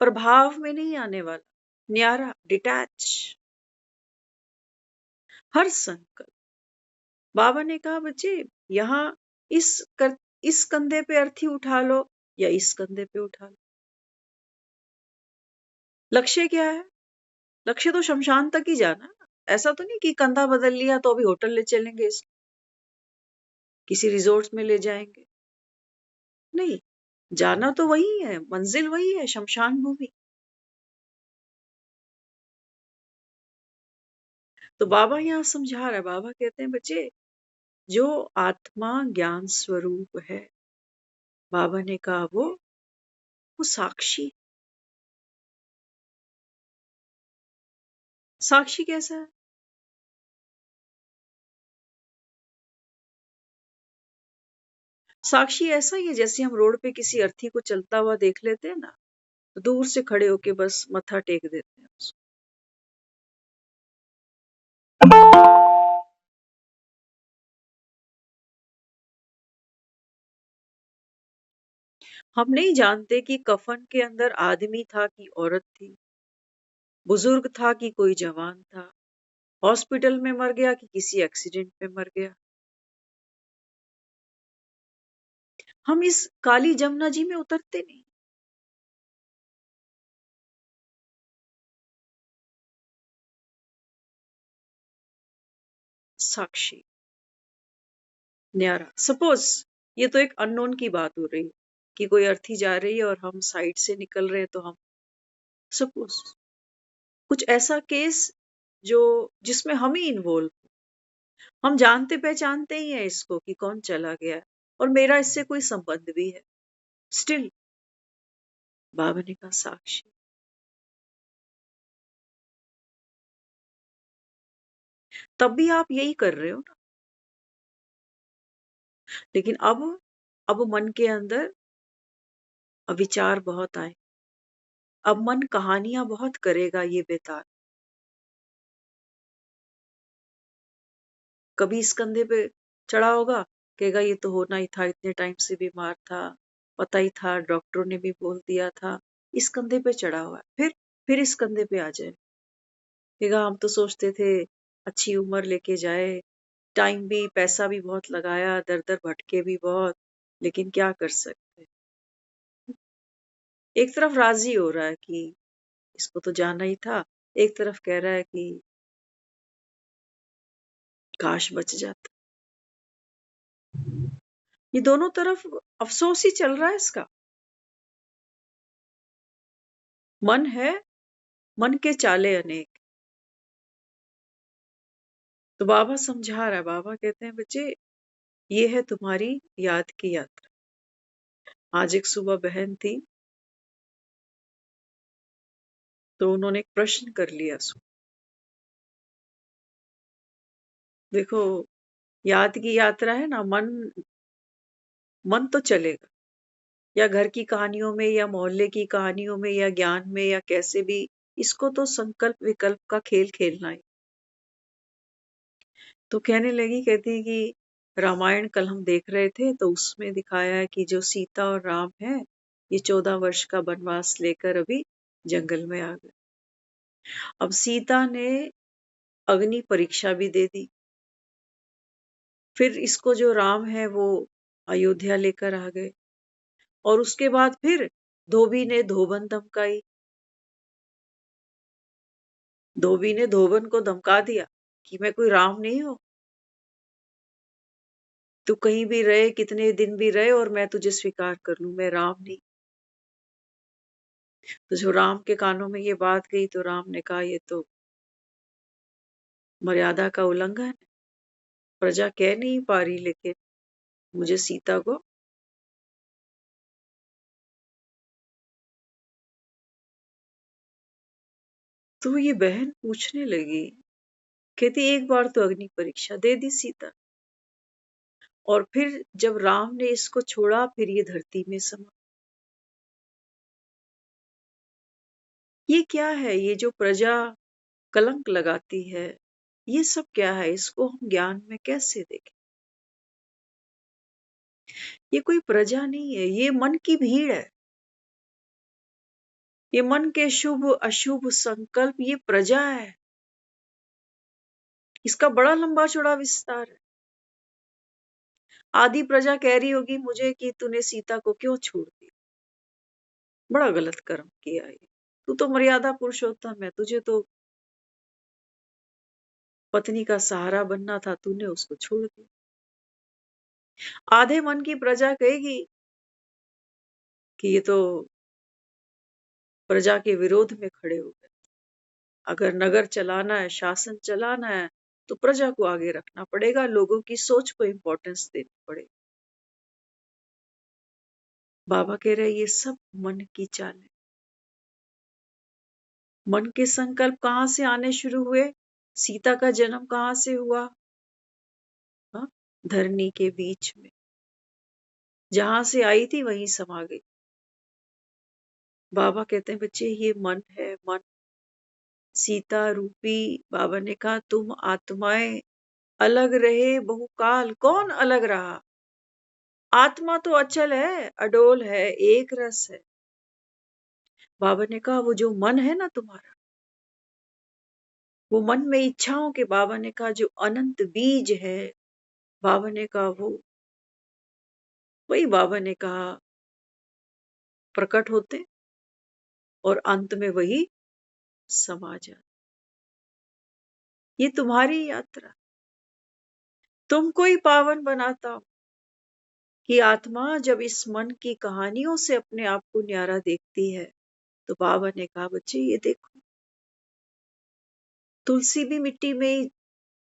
प्रभाव में नहीं आने वाला, न्यारा, डिटैच। हर संकल्प, बाबा ने कहा बच्चे यहाँ इस कंधे पे अर्थी उठा लो या इस कंधे पे उठा लो, लक्ष्य क्या है। लक्ष्य तो शमशान तक ही जाना है ना। ऐसा तो नहीं कि कंधा बदल लिया तो अभी होटल ले चलेंगे, किसी रिजोर्ट में ले जाएंगे, नहीं। जाना तो वही है, मंजिल वही है, शमशान भूमि। तो बाबा यहाँ समझा रहा है, बाबा कहते हैं बच्चे, जो आत्मा ज्ञान स्वरूप है, बाबा ने कहा वो साक्षी। साक्षी कैसा है? साक्षी ऐसा ही है जैसे हम रोड पे किसी अर्थी को चलता हुआ देख लेते हैं ना, तो दूर से खड़े होके बस मत्था टेक देते हैं उसको। हम नहीं जानते कि कफन के अंदर आदमी था कि औरत थी, बुजुर्ग था कि कोई जवान था, हॉस्पिटल में मर गया कि किसी एक्सीडेंट में मर गया। हम इस काली जमुना जी में उतरते नहीं। साक्षी, न्यारा। सपोज ये तो एक अननोन की बात हो रही है कि कोई अर्थी जा रही है और हम साइड से निकल रहे हैं, तो हम सपोज कुछ ऐसा केस जो जिसमें हम ही इन्वॉल्व, हम जानते पहचानते ही हैं इसको कि कौन चला गया है और मेरा इससे कोई संबंध भी है, स्टिल बाबा ने कहा साक्षी। तब भी आप यही कर रहे हो ना। लेकिन अब मन के अंदर विचार बहुत आए, अब मन कहानियां बहुत करेगा ये बेताल। कभी इस कंधे पे चढ़ा होगा, कहेगा ये तो होना ही था, इतने टाइम से बीमार था, पता ही था, डॉक्टरों ने भी बोल दिया था। इस कंधे पे चढ़ा हुआ है, फिर इस कंधे पे आ जाए, कहेगा हम तो सोचते थे अच्छी उम्र लेके जाए, टाइम भी पैसा भी बहुत लगाया, दर दर भटके भी बहुत, लेकिन क्या कर सकते। एक तरफ राजी हो रहा है कि इसको तो जाना ही था, एक तरफ कह रहा है कि काश बच जाता। ये दोनों तरफ अफसोस ही चल रहा है इसका। मन है, मन के चाले अनेक। तो बाबा समझा रहा है, बाबा कहते हैं बच्चे, ये है तुम्हारी याद की यात्रा। आज एक सुबह बहन थी, तो उन्होंने एक प्रश्न कर लिया। देखो, याद की यात्रा है ना, मन तो चलेगा, या घर की कहानियों में, या मोहल्ले की कहानियों में, या ज्ञान में, या कैसे भी, इसको तो संकल्प विकल्प का खेल खेलना है। तो कहने लगी, कहती है कि रामायण कल हम देख रहे थे, तो उसमें दिखाया है कि जो सीता और राम है, ये 14 वर्ष का वनवास लेकर अभी जंगल में आ गए। अब सीता ने अग्नि परीक्षा भी दे दी, फिर इसको जो राम है वो अयोध्या लेकर आ गए, और उसके बाद फिर धोबी ने धोबन धमकाई, धोबी ने धोबन को धमका दिया कि मैं कोई राम नहीं हूं, तू कहीं भी रहे, कितने दिन भी रहे, और मैं तुझे स्वीकार कर लूं, मैं राम नहीं। तो जो राम के कानों में ये बात गई, तो राम ने कहा ये तो मर्यादा का उल्लंघन है, प्रजा कह नहीं पा रही, लेकिन मुझे सीता को। तो ये बहन पूछने लगी, कहती एक बार तो अग्नि परीक्षा दे दी सीता, और फिर जब राम ने इसको छोड़ा, फिर ये धरती में समा। ये क्या है, ये जो प्रजा कलंक लगाती है, ये सब क्या है, इसको हम ज्ञान में कैसे देखें। ये कोई प्रजा नहीं है, ये मन की भीड़ है, ये मन के शुभ अशुभ संकल्प, ये प्रजा है, इसका बड़ा लंबा चौड़ा विस्तार है। आधी प्रजा कह रही होगी मुझे कि तूने सीता को क्यों छोड़ दिया, बड़ा गलत कर्म किया है, तू तो मर्यादा पुरुषोत्तम है, तुझे तो पत्नी का सहारा बनना था, तूने उसको छोड़ दिया। आधे मन की प्रजा कहेगी कि ये तो प्रजा के विरोध में खड़े हो गए। अगर नगर चलाना है, शासन चलाना है, तो प्रजा को आगे रखना पड़ेगा, लोगों की सोच को इंपॉर्टेंस देनी पड़ेगी। बाबा कह रहे ये सब मन की चाल है। मन के संकल्प कहाँ से आने शुरू हुए? सीता का जन्म कहाँ से हुआ? हाँ? धरनी के बीच में, जहां से आई थी वहीं समा गई। बाबा कहते हैं बच्चे ये मन है, मन। सीता रूपी बाबा ने कहा तुम आत्माएं अलग रहे बहुकाल। कौन अलग रहा? आत्मा तो अचल है, अडोल है, एक रस है। बाबा ने कहा वो जो मन है ना तुम्हारा, वो मन में इच्छाओं के, बाबा ने कहा जो अनंत बीज है, बाबा ने कहा वो, वही बाबा ने कहा प्रकट होते और अंत में वही समा जाते। ये तुम्हारी यात्रा, तुमको ही पावन बनाता हूं कि आत्मा जब इस मन की कहानियों से अपने आप को न्यारा देखती है, तो बाबा ने कहा बच्चे ये देखो, तुलसी भी मिट्टी में ही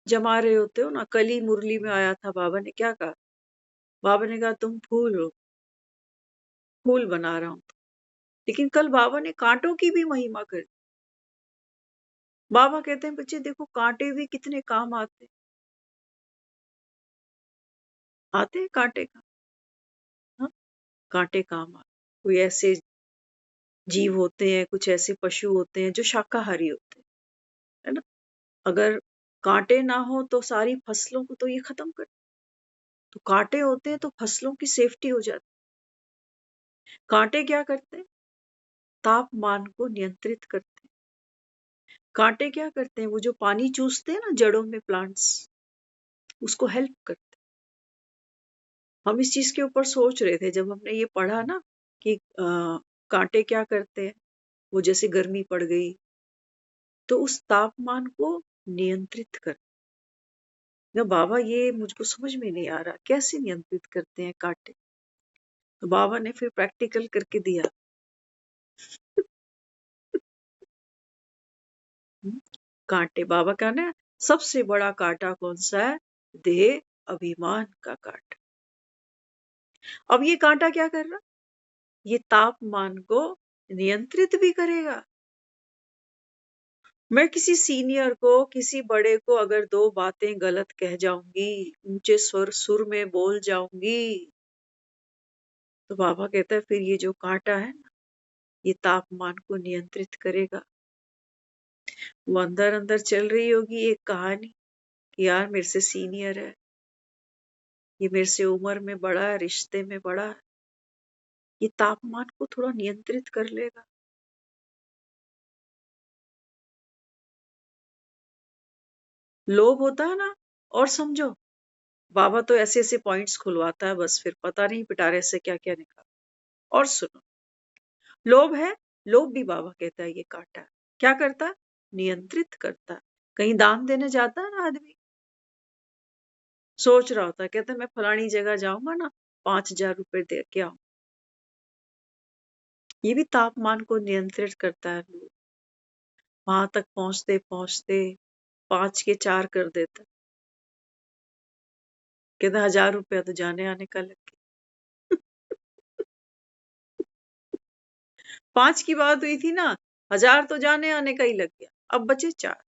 जमा रहे होते हो ना। कली मुरली में आया था, बाबा ने क्या कहा? बाबा ने कहा तुम फूल हो, फूल बना रहा हूं। लेकिन कल बाबा ने कांटों की भी महिमा कर दी। बाबा कहते हैं बच्चे देखो कांटे भी कितने काम आते आते हैं कांटे का। हाँ? कांटे काम आते। कोई ऐसे जीव होते हैं, कुछ ऐसे पशु होते हैं जो शाकाहारी होते हैं, है ना। अगर कांटे ना हो तो सारी फसलों को तो ये खत्म कर। तो कांटे होते हैं तो फसलों की सेफ्टी हो जाती। कांटे क्या करते हैं? तापमान को नियंत्रित करते हैं। कांटे क्या करते हैं? वो जो पानी चूसते हैं ना जड़ों में प्लांट्स, उसको हेल्प करते हैं। हम इस चीज के ऊपर सोच रहे थे जब हमने ये पढ़ा ना कि कांटे क्या करते हैं। वो जैसे गर्मी पड़ गई तो उस तापमान को नियंत्रित कर। ना बाबा ये मुझको समझ में नहीं आ रहा कैसे नियंत्रित करते हैं कांटे। तो बाबा ने फिर प्रैक्टिकल करके दिया। कांटे, बाबा का ना सबसे बड़ा कांटा कौन सा है? देह अभिमान का कांटा। अब ये कांटा क्या कर रहा? ये तापमान को नियंत्रित भी करेगा। मैं किसी सीनियर को, किसी बड़े को अगर दो बातें गलत कह जाऊंगी, ऊंचे स्वर सुर में बोल जाऊंगी, तो बाबा कहता है फिर ये जो कांटा है ना, ये तापमान को नियंत्रित करेगा। वो अंदर अंदर चल रही होगी एक कहानी कि यार मेरे से सीनियर है, ये मेरे से उम्र में बड़ा है, रिश्ते में बड़ा है, ये तापमान को थोड़ा नियंत्रित कर लेगा। लोभ होता है ना। और समझो बाबा तो ऐसे ऐसे पॉइंट्स खुलवाता है, बस फिर पता नहीं पिटारे से क्या क्या निकाला। और सुनो, लोभ है, लोभ भी बाबा कहता है ये कांटा है। क्या करता है? नियंत्रित करता है। कहीं दान देने जाता है ना आदमी, सोच रहा होता है, कहता है मैं फलानी जगह जाऊंगा ना, 5,000 रुपए दे के आऊं। ये भी तापमान को नियंत्रित करता है। लोग वहां तक पहुंचते पहुंचते 5 के 4 कर देता है। कहता 1,000 रुपया तो जाने आने का लग गया। 5 की बात हुई थी ना, 1,000 तो जाने आने का ही लग गया। अब बचे 4।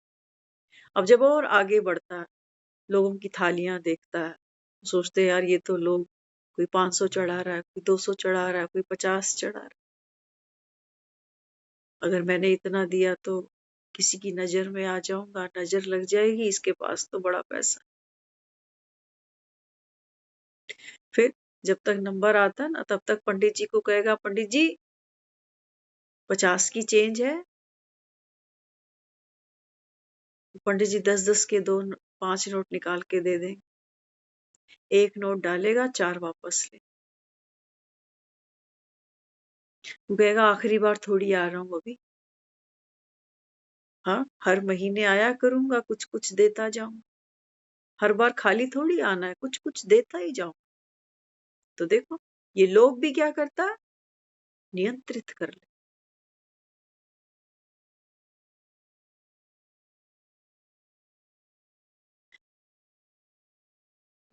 अब जब और आगे बढ़ता है, लोगों की थालियां देखता है, सोचते हैं यार ये तो लोग, कोई 500 चढ़ा रहा है, कोई 200 चढ़ा रहा है, कोई 50 चढ़ा रहा है। अगर मैंने इतना दिया तो किसी की नजर में आ जाऊंगा, नजर लग जाएगी, इसके पास तो बड़ा पैसा। फिर जब तक नंबर आता है ना, तब तक पंडित जी को कहेगा पंडित जी 50 की चेंज है। पंडित जी 10-10 के 5 नोट निकाल के दे देंगे। एक नोट डालेगा, 4 वापस ले। वो कहेगा आखिरी बार थोड़ी आ रहा हूँ अभी। हाँ, हर महीने आया करूंगा, कुछ कुछ देता जाऊंगा। हर बार खाली थोड़ी आना है, कुछ कुछ देता ही जाऊं। तो देखो ये लोभ भी क्या करता है? नियंत्रित कर ले।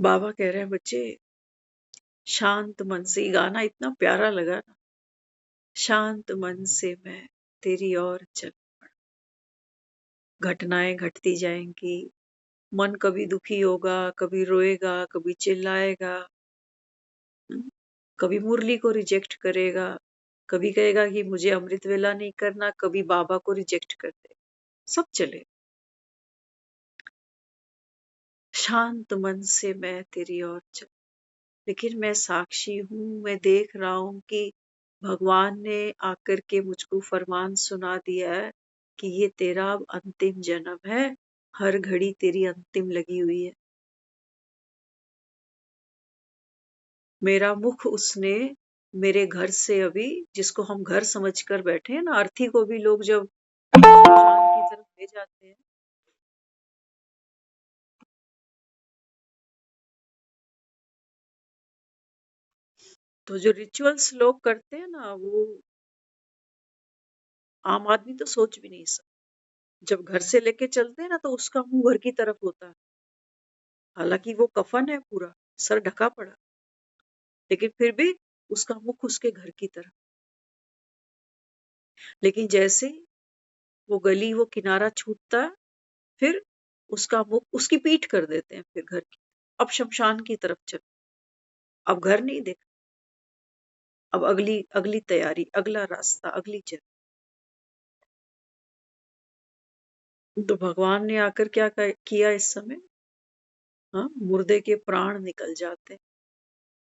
बाबा कह रहे हैं बच्चे शांत मन से, ये गाना इतना प्यारा लगा ना, शांत मन से मैं तेरी ओर चल, घटनाएं घटती जाएंगी, मन कभी दुखी होगा, कभी रोएगा, कभी चिल्लाएगा, कभी मुरली को रिजेक्ट करेगा, कभी कहेगा कि मुझे अमृत वेला नहीं करना, कभी बाबा को रिजेक्ट कर दे, सब चले। शांत मन से मैं तेरी ओर चल, लेकिन मैं साक्षी हूं, मैं देख रहा हूं कि भगवान ने आकर के मुझको फरमान सुना दिया है कि ये तेरा अब अंतिम जन्म है, हर घड़ी तेरी अंतिम लगी हुई है। मेरा मुख उसने मेरे घर से अभी, जिसको हम घर समझकर बैठे हैं ना, अर्थी को भी लोग जब शमशान की तरफ ले जाते हैं तो जो रिचुअल्स लोग करते हैं ना, वो आम आदमी तो सोच भी नहीं सकता। जब घर से लेके चलते हैं ना तो उसका मुंह घर की तरफ होता है, हालांकि वो कफन है पूरा, सर ढका पड़ा, लेकिन फिर भी उसका मुख उसके घर की तरफ। लेकिन जैसे वो गली, वो किनारा छूटता है, फिर उसका मुख उसकी पीठ कर देते हैं फिर घर की। अब शमशान की तरफ चल, अब घर नहीं देख, अब अगली अगली तैयारी, अगला रास्ता, अगली जगह। तो भगवान ने आकर क्या किया इस समय, हाँ, मुर्दे के प्राण निकल जाते हैं,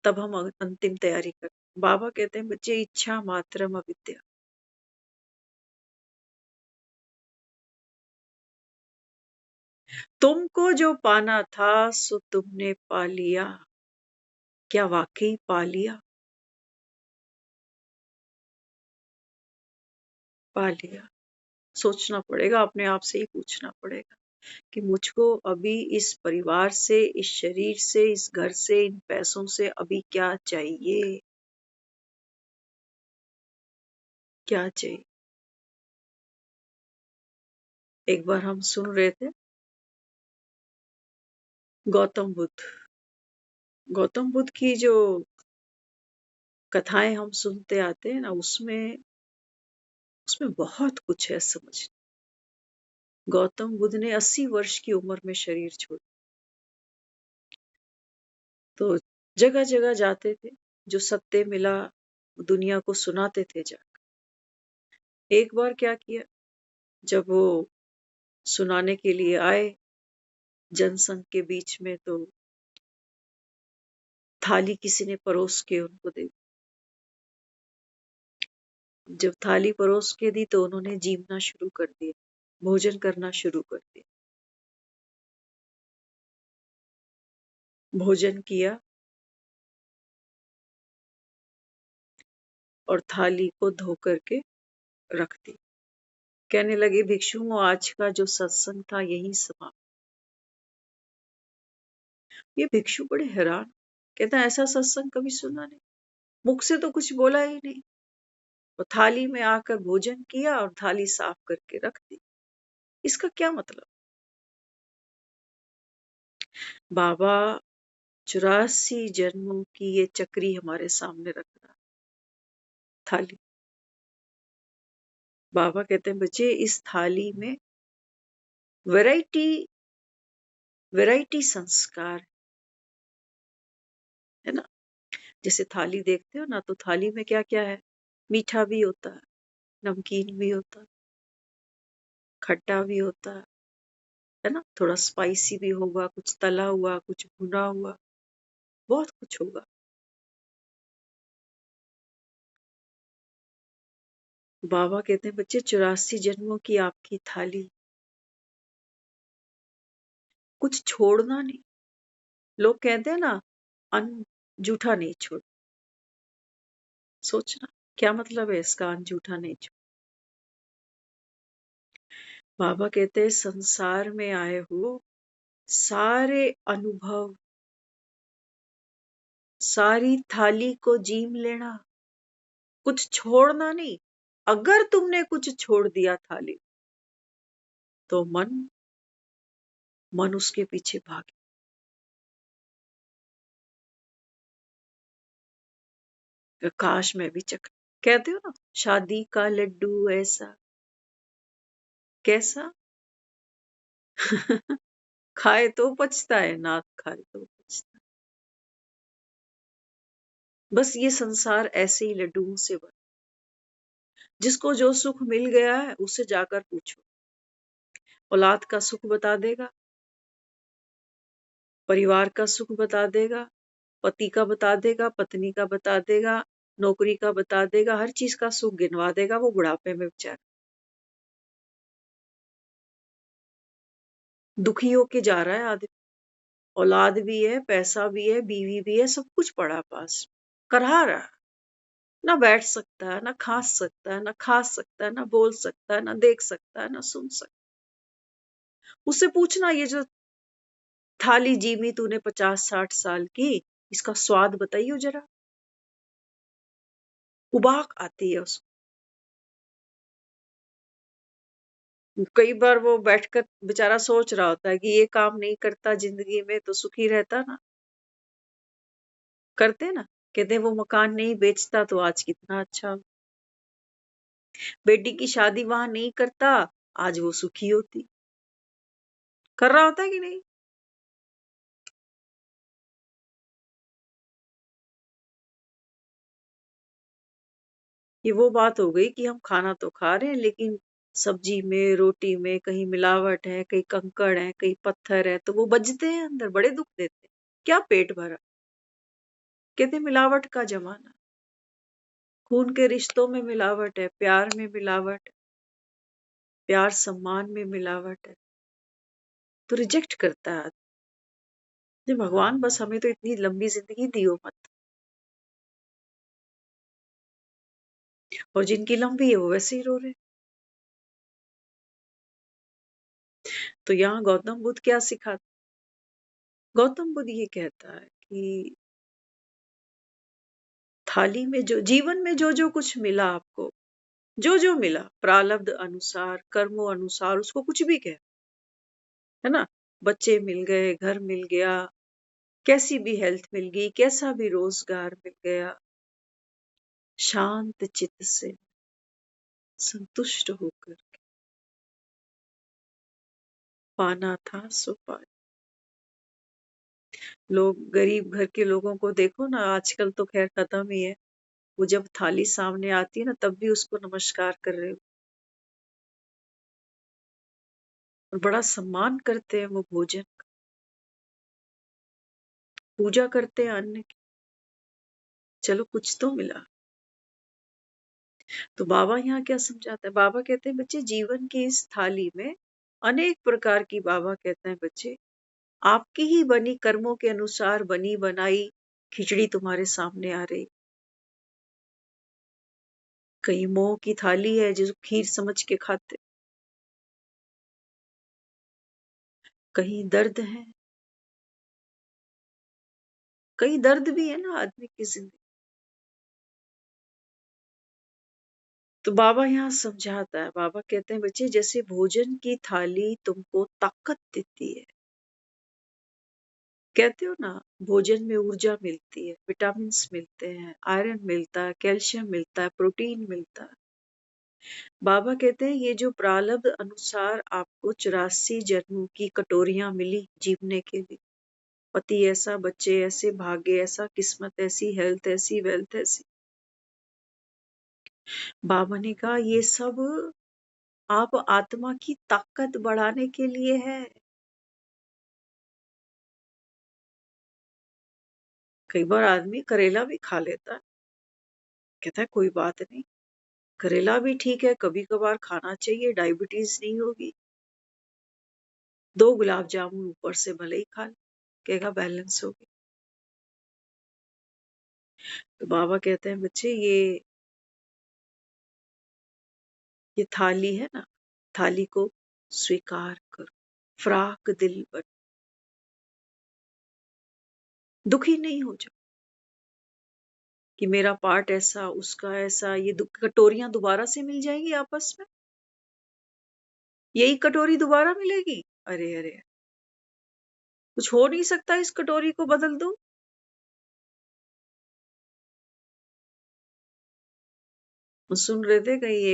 तब हम अंतिम तैयारी करते। बाबा कहते हैं बच्चे इच्छा मात्रम अविद्या, तुमको जो पाना था सो तुमने पा लिया, क्या वाकई पा लिया? पा लिया। सोचना पड़ेगा, अपने आप से ही पूछना पड़ेगा कि मुझको अभी इस परिवार से, इस शरीर से, इस घर से, इन पैसों से अभी क्या चाहिए, क्या चाहिए। एक बार हम सुन रहे थे गौतम बुद्ध, गौतम बुद्ध की जो कथाएं हम सुनते आते हैं ना, उसमें उसमें बहुत कुछ है समझ। गौतम बुद्ध ने 80 वर्ष की उम्र में शरीर छोड़ा, तो जगह जगह जाते थे, जो सत्य मिला दुनिया को सुनाते थे जाकर। एक बार क्या किया, जब वो सुनाने के लिए आए जनसंघ के बीच में, तो थाली किसी ने परोस के उनको दे। जब थाली परोस के दी तो उन्होंने जीमना शुरू कर दिया, भोजन करना शुरू कर दिया। भोजन किया और थाली को धो करके रख दी। कहने लगे भिक्षुओं, आज का जो सत्संग था यही समाप्त। ये भिक्षु बड़े हैरान, कहता ऐसा सत्संग कभी सुना नहीं, मुख से तो कुछ बोला ही नहीं, और थाली में आकर भोजन किया और थाली साफ करके रख दी, इसका क्या मतलब? बाबा 84 जन्मों की ये चक्री हमारे सामने रख रहा, थाली। बाबा कहते हैं बच्चे इस थाली में वैरायटी वैरायटी संस्कार है ना। जैसे थाली देखते हो ना, तो थाली में क्या क्या है, मीठा भी होता है, नमकीन भी होता है, खट्टा भी होता है ना, थोड़ा स्पाइसी भी होगा, कुछ तला हुआ, कुछ भुना हुआ, बहुत कुछ होगा। बाबा कहते हैं बच्चे 84 जन्मों की आपकी थाली, कुछ छोड़ना नहीं। लोग कहते हैं ना, अन्न जूठा नहीं छोड़, सोचना क्या मतलब है इसका, अन्न जूठा नहीं छोड़। बाबा कहते हैं संसार में आए हो, सारे अनुभव, सारी थाली को जीम लेना, कुछ छोड़ना नहीं। अगर तुमने कुछ छोड़ दिया थाली, तो मन मन उसके पीछे भागे। काश मैं भी चख, कहते हो ना, शादी का लड्डू ऐसा कैसा खाए तो पछता है, ना खाए तो पछता है। बस ये संसार ऐसे ही लड्डुओं से बना। जिसको जो सुख मिल गया है उससे जाकर पूछो, औलाद का सुख बता देगा, परिवार का सुख बता देगा, पति का बता देगा, पत्नी का बता देगा, नौकरी का बता देगा, हर चीज का सुख गिनवा देगा वो बुढ़ापे में बेचारा। दुखी होके जा रहा है आदमी, औलाद भी है, पैसा भी है, बीवी भी है, सब कुछ पड़ा पास, करहा रहा है। ना बैठ सकता है, ना खा सकता है, ना खा सकता है, ना बोल सकता है, ना देख सकता है, ना सुन सकता है। उससे पूछना, ये जो थाली जीमी तूने 50-60 साल की, इसका स्वाद बताइयो जरा। उबाक आती है उसको। कई बार वो बैठकर बेचारा सोच रहा होता है कि ये काम नहीं करता जिंदगी में तो सुखी रहता ना। करते ना, कहते वो मकान नहीं बेचता तो आज कितना अच्छा हो। बेटी की शादी वहां नहीं करता, आज वो सुखी होती। कर रहा होता है कि नहीं? ये वो बात हो गई कि हम खाना तो खा रहे हैं लेकिन सब्जी में, रोटी में कहीं मिलावट है, कहीं कंकड़ है, कहीं पत्थर है, तो वो बजते हैं अंदर, बड़े दुख देते हैं। क्या पेट भरा? कहते मिलावट का जमाना, खून के रिश्तों में मिलावट है, प्यार में मिलावट है, प्यार सम्मान में मिलावट है, तो रिजेक्ट करता है आदमी। भगवान बस हमें तो इतनी लंबी जिंदगी दियो मत। और जिनकी लंबी है वो वैसे ही रो रहे। तो यहाँ गौतम बुद्ध क्या सिखाते? गौतम बुद्ध ये कहता है कि थाली में जो जीवन में जो जो कुछ मिला आपको, जो जो मिला प्रारब्ध अनुसार, कर्मों अनुसार, उसको कुछ भी कह, है ना, बच्चे मिल गए, घर मिल गया, कैसी भी हेल्थ मिल गई, कैसा भी रोजगार मिल गया, शांत चित्त से संतुष्ट होकर पाना था सो पाया। लोग गरीब घर के लोगों को देखो ना, आजकल तो खैर खत्म ही है, वो जब थाली सामने आती है ना तब भी उसको नमस्कार कर रहे हो और बड़ा सम्मान करते हैं वो भोजन का, पूजा करते हैं अन्न की, चलो कुछ तो मिला। तो बाबा यहाँ क्या समझाता है? बाबा कहते हैं बच्चे जीवन की इस थाली में अनेक प्रकार की, बाबा कहते हैं बच्चे आपकी ही बनी कर्मों के अनुसार बनी बनाई खिचड़ी तुम्हारे सामने आ रही। कहीं मोह की थाली है जिसको खीर समझ के खाते, कहीं दर्द है, कहीं दर्द भी है ना आदमी की जिंदगी। तो बाबा यहाँ समझाता है, बाबा कहते हैं बच्चे जैसे भोजन की थाली तुमको ताकत देती है, कहते हो ना, भोजन में ऊर्जा मिलती है, विटामिन्स मिलते हैं, आयरन मिलता है, कैल्शियम मिलता है, प्रोटीन मिलता है। बाबा कहते हैं ये जो प्रारब्ध अनुसार आपको 84 जन्मों की कटोरियां मिली जीवने के लिए, पति ऐसा, बच्चे ऐसे, भाग्य ऐसा, किस्मत ऐसी, हेल्थ ऐसी, वेल्थ ऐसी, बाबा ने कहा ये सब आप आत्मा की ताकत बढ़ाने के लिए है। कई बार आदमी करेला भी खा लेता है, कहता है कोई बात नहीं, करेला भी ठीक है, कभी कभार खाना चाहिए, डायबिटीज नहीं होगी। 2 गुलाब जामुन ऊपर से भले ही खा ले, कहेगा बैलेंस हो गया। तो बाबा कहते हैं बच्चे ये थाली है ना, थाली को स्वीकार करो, फ्राक दिल बन, दुखी नहीं हो जाओ कि मेरा पार्ट ऐसा, उसका ऐसा। ये कटोरियां दोबारा से मिल जाएंगी आपस में, यही कटोरी दोबारा मिलेगी? अरे अरे, कुछ हो नहीं सकता, इस कटोरी को बदल दो। सुन रहे थे कहीं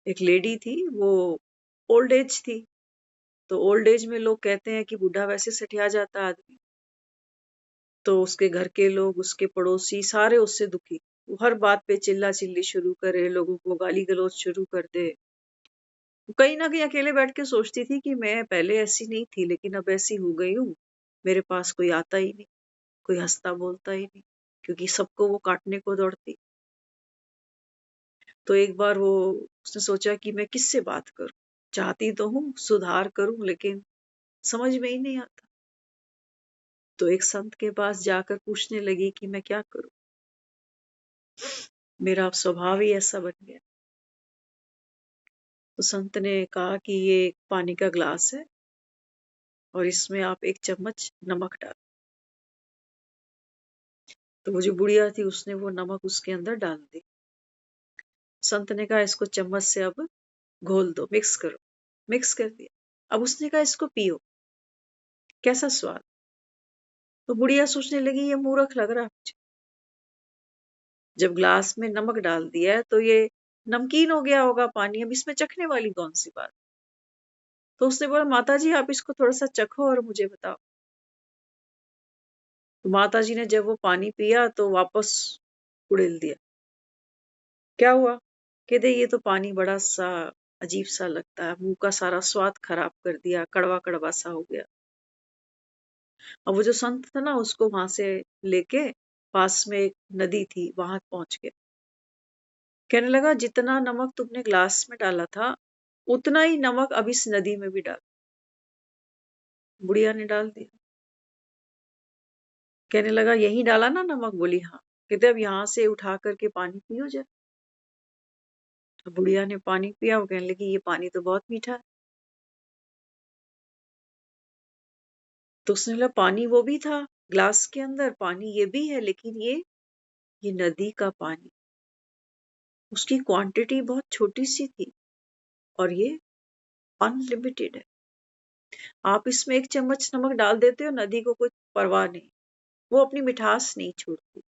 एक लेडी थी, वो ओल्ड एज थी। तो ओल्ड एज में लोग कहते हैं कि बूढ़ा वैसे सठिया जाता आदमी। तो उसके घर के लोग, उसके पड़ोसी सारे उससे दुखी। वो हर बात पे चिल्ला चिल्ली शुरू करे, लोगों को गाली गलौज शुरू कर दे। कहीं ना कहीं अकेले बैठ के सोचती थी कि मैं पहले ऐसी नहीं थी, लेकिन अब ऐसी हो गई हूँ। मेरे पास कोई आता ही नहीं, कोई हंसता बोलता ही नहीं, क्योंकि सबको वो काटने को दौड़ती। तो एक बार उसने सोचा कि मैं किससे बात करूं। चाहती तो हूँ सुधार करूं, लेकिन समझ में ही नहीं आता। तो एक संत के पास जाकर पूछने लगी कि मैं क्या करूं, मेरा अब स्वभाव ही ऐसा बन गया। तो संत ने कहा कि ये एक पानी का ग्लास है और इसमें आप एक चम्मच नमक डाल। तो वो जो बुढ़िया थी उसने वो नमक उसके अंदर डाल दी। संत ने कहा इसको चम्मच से अब घोल दो, मिक्स करो। मिक्स कर दिया। अब उसने कहा इसको पियो, कैसा स्वाद। तो बुढ़िया सोचने लगी ये मूर्ख लग रहा है मुझे। जब ग्लास में नमक डाल दिया है तो ये नमकीन हो गया होगा पानी, अब इसमें चखने वाली कौन सी बात। तो उसने बोला माता जी आप इसको थोड़ा सा चखो और मुझे बताओ। तो माता जी ने जब वो पानी पिया तो वापस उड़ेल दिया। क्या हुआ? कहते ये तो पानी बड़ा सा अजीब सा लगता है, मुंह का सारा स्वाद खराब कर दिया, कड़वा कड़वा सा हो गया। अब वो जो संत था ना उसको वहां से लेके पास में एक नदी थी वहां पहुंच गया। कहने लगा जितना नमक तुमने ग्लास में डाला था उतना ही नमक अब इस नदी में भी डाल। बुढ़िया ने डाल दिया। कहने लगा यही डाला ना नमक? बोली हाँ। कहते अब यहां से उठा करके पानी पियो जाए। तो बुढ़िया ने पानी पिया। वो कहने लगी ये पानी तो बहुत मीठा है। तो उसने बोला पानी वो भी था ग्लास के अंदर, पानी ये भी है, लेकिन ये नदी का पानी, उसकी क्वांटिटी बहुत छोटी सी थी और ये अनलिमिटेड है। आप इसमें एक चम्मच नमक डाल देते हो, नदी को कोई परवाह नहीं, वो अपनी मिठास नहीं छोड़ती।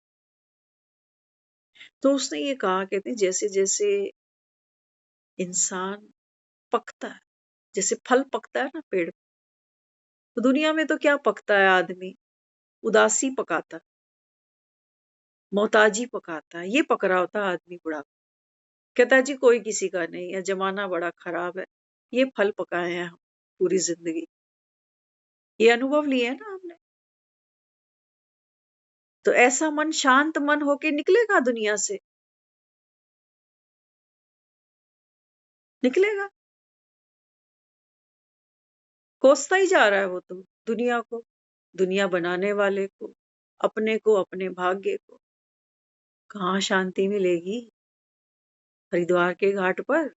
तो उसने ये कहा, कहते हैं जैसे जैसे इंसान पकता है, जैसे फल पकता है ना पेड़, तो दुनिया में तो क्या पकता है आदमी? उदासी पकाता, मोहताजी पकाता है, ये पक रहा होता आदमी बुढ़ा। कहता है जी कोई किसी का नहीं है, जमाना बड़ा खराब है, ये फल पकाए हैं हम पूरी जिंदगी। ये अनुभव लिए है ना हमने। तो ऐसा मन, शांत मन होके निकलेगा दुनिया से? निकलेगा? कोसता ही जा रहा है वो तो दुनिया को, दुनिया बनाने वाले को, अपने को, अपने भाग्य को। कहाँ शांति मिलेगी? हरिद्वार के घाट पर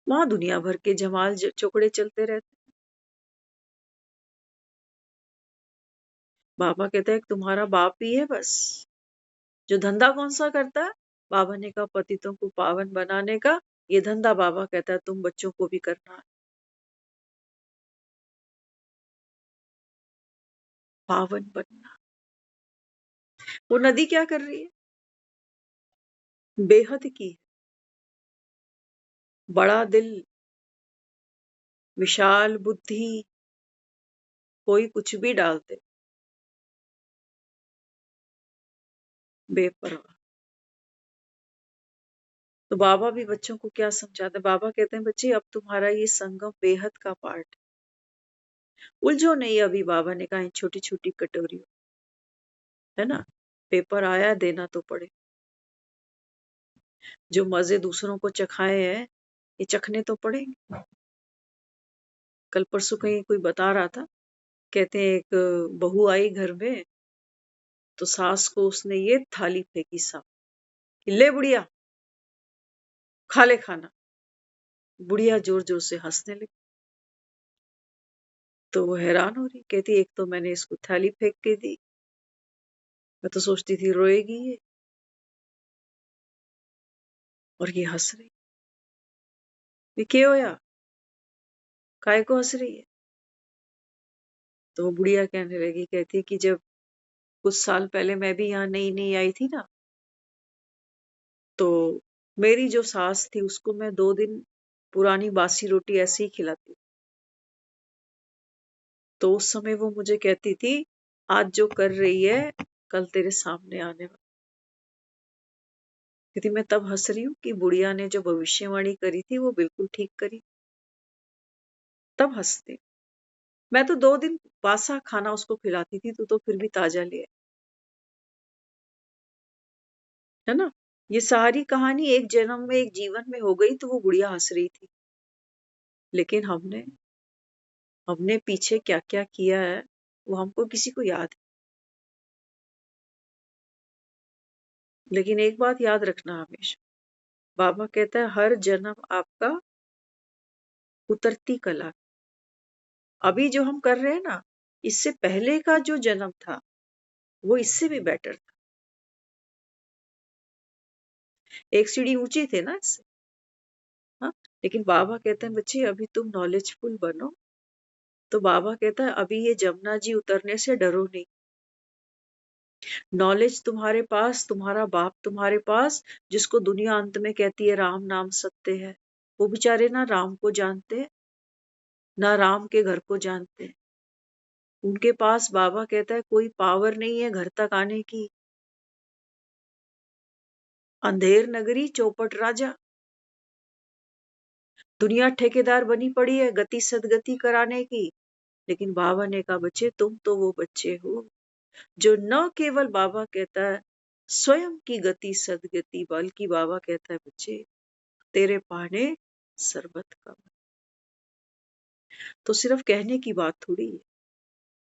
वहां दुनिया भर के जमाल चोकड़े चलते रहते। बाबा कहता है तुम्हारा बाप ही है बस, जो धंधा कौन सा करता है? बाबा ने कहा पतितों को पावन बनाने का ये धंधा। बाबा कहता है तुम बच्चों को भी करना है पावन बनना। वो नदी क्या कर रही है? बेहद की है, बड़ा दिल, विशाल बुद्धि, कोई कुछ भी डाल दे, बेपरवाह। तो बाबा भी बच्चों को क्या समझाते हैं? बाबा कहते हैं बच्चे अब तुम्हारा ये संगम बेहद का पार्ट, उलझो नहीं। अभी बाबा ने कहा छोटी छोटी कटोरी है ना, पेपर आया देना तो पड़े। जो मजे दूसरों को चखाए हैं ये चखने तो पड़ेंगे। कल परसों कहीं कोई बता रहा था, कहते हैं एक बहू आई घर में, तो सास को उसने ये थाली फेंकी साफ कि ले बुढ़िया खा ले खाना। बुढ़िया जोर जोर से हंसने लगी। तो वो हैरान हो रही, कहती एक तो मैंने इसको थाली फेंक के दी, मैं तो सोचती थी रोएगी ये, और ये हंस रही। ये क्या होया, काय को हंस रही है? तो वो बुढ़िया कहने लगी, कहती कि जब कुछ साल पहले मैं भी यहाँ नई नई आई थी ना, तो मेरी जो सास थी उसको मैं 2 दिन पुरानी बासी रोटी ऐसे ही खिलाती। तो उस समय वो मुझे कहती थी, आज जो कर रही है कल तेरे सामने आने वाला। कहती मैं तब हंस रही हूँ कि बुढ़िया ने जो भविष्यवाणी करी थी वो बिल्कुल ठीक करी। तब हंसती। मैं तो 2 दिन बासा खाना उसको खिलाती थी, तो फिर भी ताजा ले आई, है ना? ये सारी कहानी एक जन्म में, एक जीवन में हो गई तो वो बुढ़िया हंस रही थी। लेकिन हमने पीछे क्या-क्या किया है, वो हमको किसी को याद है। लेकिन एक बात याद रखना हमेशा, बाबा कहता है हर जन्म आपका उतरती कला। अभी जो हम कर रहे हैं ना, इससे पहले का जो जन्म था, वो इससे भी बेटर था। एक सीढ़ी ऊंची थे ना इससे, हाँ? लेकिन बाबा कहते हैं बच्चे अभी तुम नॉलेजफुल बनो। तो बाबा कहता है अभी ये जमुना जी उतरने से डरो नहीं। नॉलेज तुम्हारे पास, तुम्हारा बाप तुम्हारे पास, जिसको दुनिया अंत में कहती है राम नाम सत्य है, वो बेचारे ना राम को जानते, ना राम के घर को जानते। उनके पास बाबा कहता है कोई पावर नहीं है घर तक आने की। अंधेर नगरी चौपट राजा, दुनिया ठेकेदार बनी पड़ी है गति सदगति कराने की। लेकिन बाबा ने कहा बच्चे तुम तो वो बच्चे हो जो न केवल बाबा कहता है स्वयं की गति सदगति, बल्कि बाबा कहता है बच्चे तेरे पाने सरबत का। तो सिर्फ कहने की बात थोड़ी है,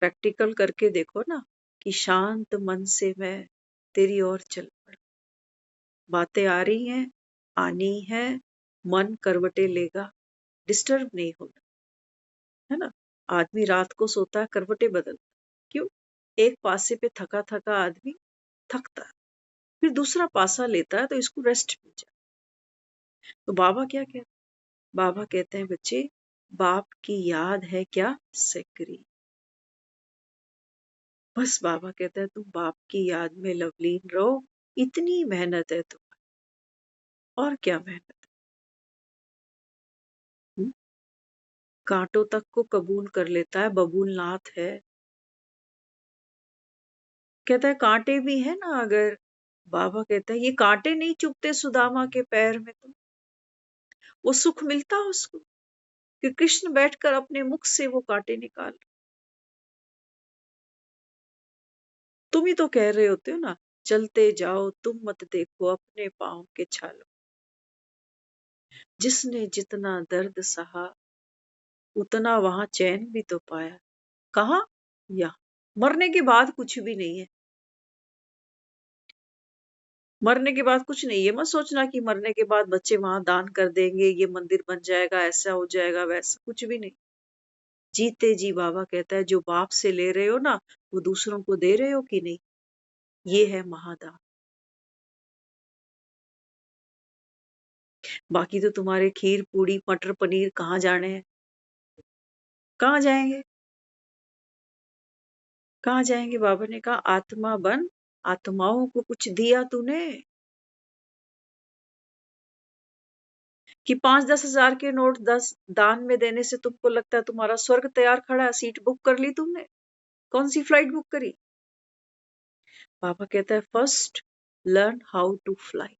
प्रैक्टिकल करके देखो ना कि शांत मन से मैं तेरी ओर चल पड़ा। बातें आ रही हैं, आनी है, मन करवटे लेगा, डिस्टर्ब नहीं होना, है ना? आदमी रात को सोता है करवटे बदलता, क्यों? एक पासे पे थका थका आदमी थकता है, फिर दूसरा पासा लेता है तो इसको रेस्ट मिल जाए। तो बाबा क्या कहते हैं? बाबा कहते हैं बच्चे बाप की याद है क्या सकरी। बस बाबा कहता है तुम बाप की याद में लवलीन रहो, इतनी मेहनत है तुम्हारी, और क्या मेहनत है? हुँ? कांटों तक को कबूल कर लेता है, बबूल नाथ है। कहता है कांटे भी है ना अगर, बाबा कहता है ये कांटे नहीं चुभते सुदामा के पैर में तो वो सुख मिलता उसको कि कृष्ण बैठकर अपने मुख से वो कांटे निकाल। तुम ही तो कह रहे होते हो ना, चलते जाओ तुम मत देखो अपने पाँव के छालों। जिसने जितना दर्द सहा उतना वहां चैन भी तो पाया। कहाँ? यहाँ। मरने के बाद कुछ भी नहीं है। मरने के बाद कुछ नहीं है। मत सोचना कि मरने के बाद बच्चे वहां दान कर देंगे, ये मंदिर बन जाएगा, ऐसा हो जाएगा, वैसा कुछ भी नहीं। जीते जी बाबा कहता है जो बाप से ले रहे हो ना वो दूसरों को दे रहे हो कि नहीं, ये है महादान। बाकी तो तुम्हारे खीर पूड़ी मटर पनीर कहाँ जाने हैं, कहाँ जाएंगे, कहाँ जाएंगे? बाबा ने कहा आत्मा बन, आत्माओं को कुछ दिया तूने कि 5-10 हजार के नोट 10 दान में देने से तुमको लगता है तुम्हारा स्वर्ग तैयार खड़ा है, सीट बुक कर ली तुमने? कौन सी फ्लाइट बुक करी? पापा कहता है first learn how to fly.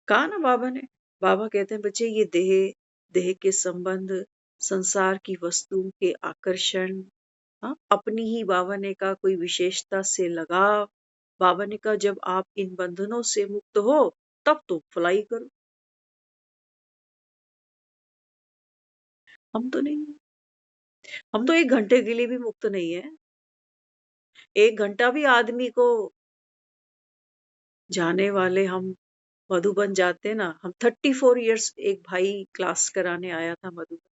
कहा ना बाबा ने। बाबा कहते हैं बच्चे ये देह, देह के संबंध, संसार की वस्तुओं के आकर्षण, हाँ, अपनी ही बाबा ने कहा कोई विशेषता से लगाव। बाबा ने कहा जब आप इन बंधनों से मुक्त हो तब तो फ्लाई करो। हम तो नहीं, हम तो 1 घंटे के लिए भी मुक्त नहीं है। 1 घंटा भी आदमी को जाने वाले हम मधुबन जाते ना, हम 34 इयर्स, एक भाई क्लास कराने आया था मधुबन,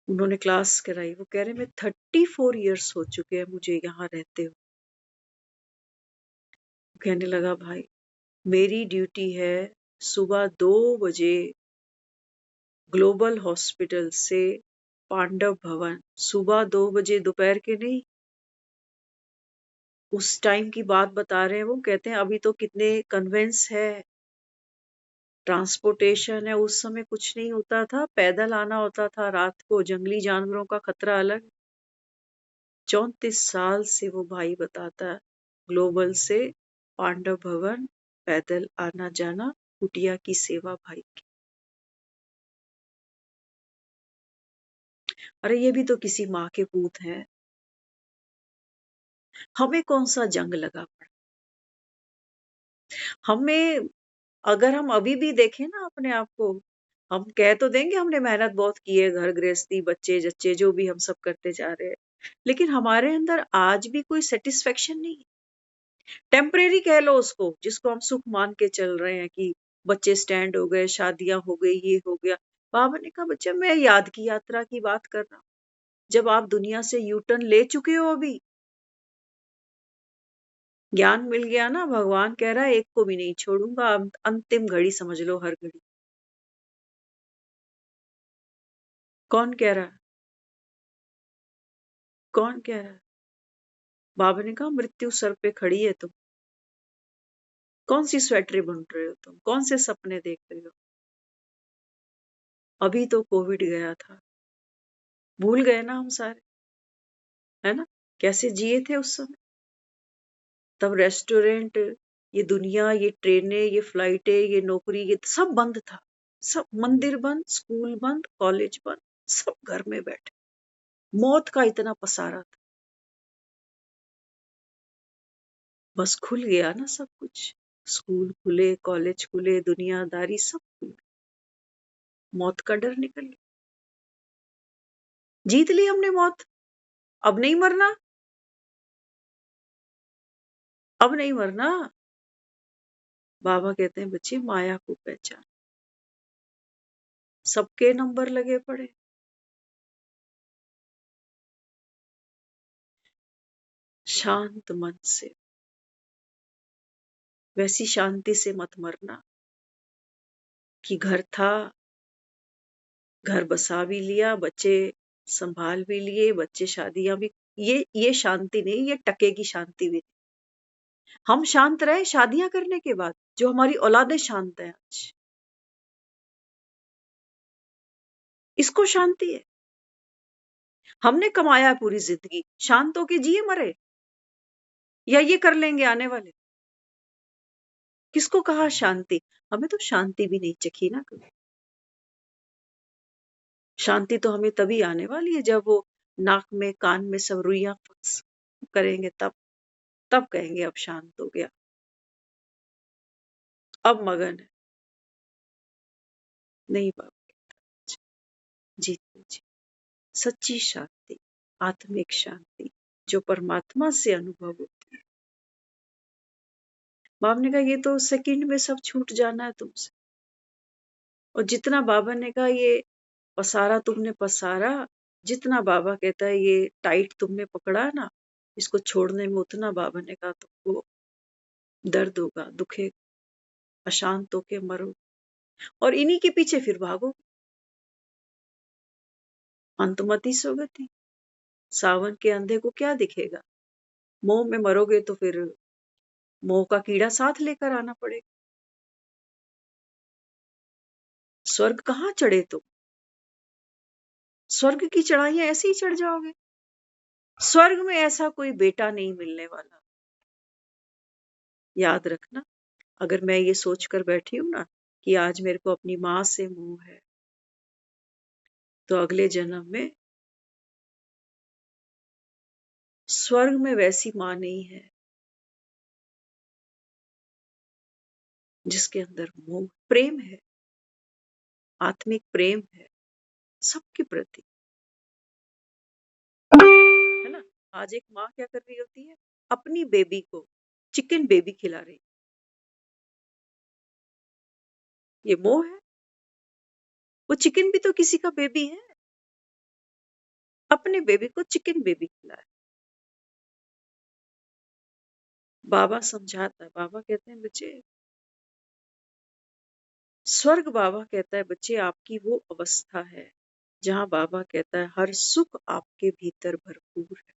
उन्होंने क्लास कराई, वो कह रहे मैं 34 इयर्स हो चुके हैं मुझे यहाँ रहते हो। कहने लगा भाई मेरी ड्यूटी है सुबह 2 बजे ग्लोबल हॉस्पिटल से पांडव भवन, सुबह 2 बजे, दोपहर के नहीं, उस टाइम की बात बता रहे हैं वो, कहते हैं अभी तो कितने कन्वेंस है, ट्रांसपोर्टेशन है, उस समय कुछ नहीं होता था, पैदल आना होता था रात को, जंगली जानवरों का खतरा अलग। 34 साल से वो भाई बताता है, ग्लोबल से पांडव भवन पैदल आना जाना, कुटिया की सेवा भाई की। अरे ये भी तो किसी माँ के पूत हैं। हमें कौन सा जंग लगा पड़ा? हमें, अगर हम अभी भी देखें ना अपने आप को, हम कह तो देंगे हमने मेहनत बहुत की है, घर गृहस्थी, बच्चे जच्चे जो भी हम सब करते जा रहे हैं, लेकिन हमारे अंदर आज भी कोई सेटिस्फेक्शन नहीं है। टेम्परेरी कह लो उसको, जिसको हम सुख मान के चल रहे हैं कि बच्चे स्टैंड हो गए, शादियां हो गई, ये हो गया। बाबा ने कहा बच्चा मैं याद की यात्रा की बात कर रहा हूं, जब आप दुनिया से यू टर्न ले चुके हो, अभी ज्ञान मिल गया ना, भगवान कह रहा है एक को भी नहीं छोड़ूंगा, अंतिम घड़ी समझ लो, हर घड़ी। कौन कह रहा है? कौन कह रहा है? बाबा ने कहा मृत्यु सर पे खड़ी है, तुम कौन सी स्वेटरें बुन रहे हो, तुम कौन से सपने देख रहे हो? अभी तो कोविड गया था, भूल गए ना हम सारे, है ना? कैसे जिए थे उस समय? तब रेस्टोरेंट, ये दुनिया, ये ट्रेनें, ये फ्लाइटें, ये नौकरी, ये सब बंद था। सब, मंदिर बंद, स्कूल बंद, कॉलेज बंद, सब घर में बैठे, मौत का इतना पसारा था। बस खुल गया ना सब कुछ, स्कूल खुले, कॉलेज खुले, दुनियादारी सब खुल गई, मौत का डर निकल गया। जीत ली हमने मौत, अब नहीं मरना, अब नहीं मरना। बाबा कहते हैं बच्चे माया को पहचान, सबके नंबर लगे पड़े। शांत मन से, वैसी शांति से मत मरना कि घर था, घर बसा भी लिया, बच्चे संभाल भी लिए, बच्चे शादियां भी, ये शांति नहीं, ये टके की शांति भी नहीं। हम शांत रहे शादियां करने के बाद, जो हमारी औलादे शांत है आज, इसको शांति है। हमने कमाया पूरी जिंदगी, शांत होके जिए मरे, या ये कर लेंगे आने वाले? किसको कहा शांति? हमें तो शांति भी नहीं चखी ना कभी। शांति तो हमें तभी आने वाली है जब वो नाक में कान में सब रुइयां करेंगे, तब कहेंगे अब शांत हो गया, अब मगन है। नहीं बाबा, जीते जी सच्ची शांति, आत्मिक शांति जो परमात्मा से अनुभव होती है। बाबा ने कहा ये तो सेकंड में सब छूट जाना है तुमसे, और जितना बाबा ने कहा ये पसारा तुमने पसारा, जितना बाबा कहता है ये टाइट तुमने पकड़ा ना, इसको छोड़ने में उतना बाबा ने कहा तुमको दर्द होगा, दुखेगा, अशांत होके मरो, और इन्हीं के पीछे फिर भागो। अंतमति सोगति, सावन के अंधे को क्या दिखेगा? मोह में मरोगे तो फिर मोह का कीड़ा साथ लेकर आना पड़ेगा। स्वर्ग कहाँ चढ़े तुम? स्वर्ग की चढ़ाइयां ऐसे ही चढ़ जाओगे। स्वर्ग में ऐसा कोई बेटा नहीं मिलने वाला, याद रखना। अगर मैं ये सोचकर बैठी हूं ना कि आज मेरे को अपनी माँ से मोह है, तो अगले जन्म में स्वर्ग में वैसी माँ नहीं है जिसके अंदर मोह, प्रेम है, आत्मिक प्रेम है सबके प्रति, है ना? आज एक माँ क्या कर रही होती है, अपनी बेबी को चिकन बेबी खिला रही, ये मोह है। वो चिकन भी तो किसी का बेबी है, अपने बेबी को चिकन बेबी खिलाया। बाबा समझाता है, बाबा कहते हैं बच्चे, स्वर्ग बाबा कहता है बच्चे आपकी वो अवस्था है जहां बाबा कहता है हर सुख आपके भीतर भरपूर है,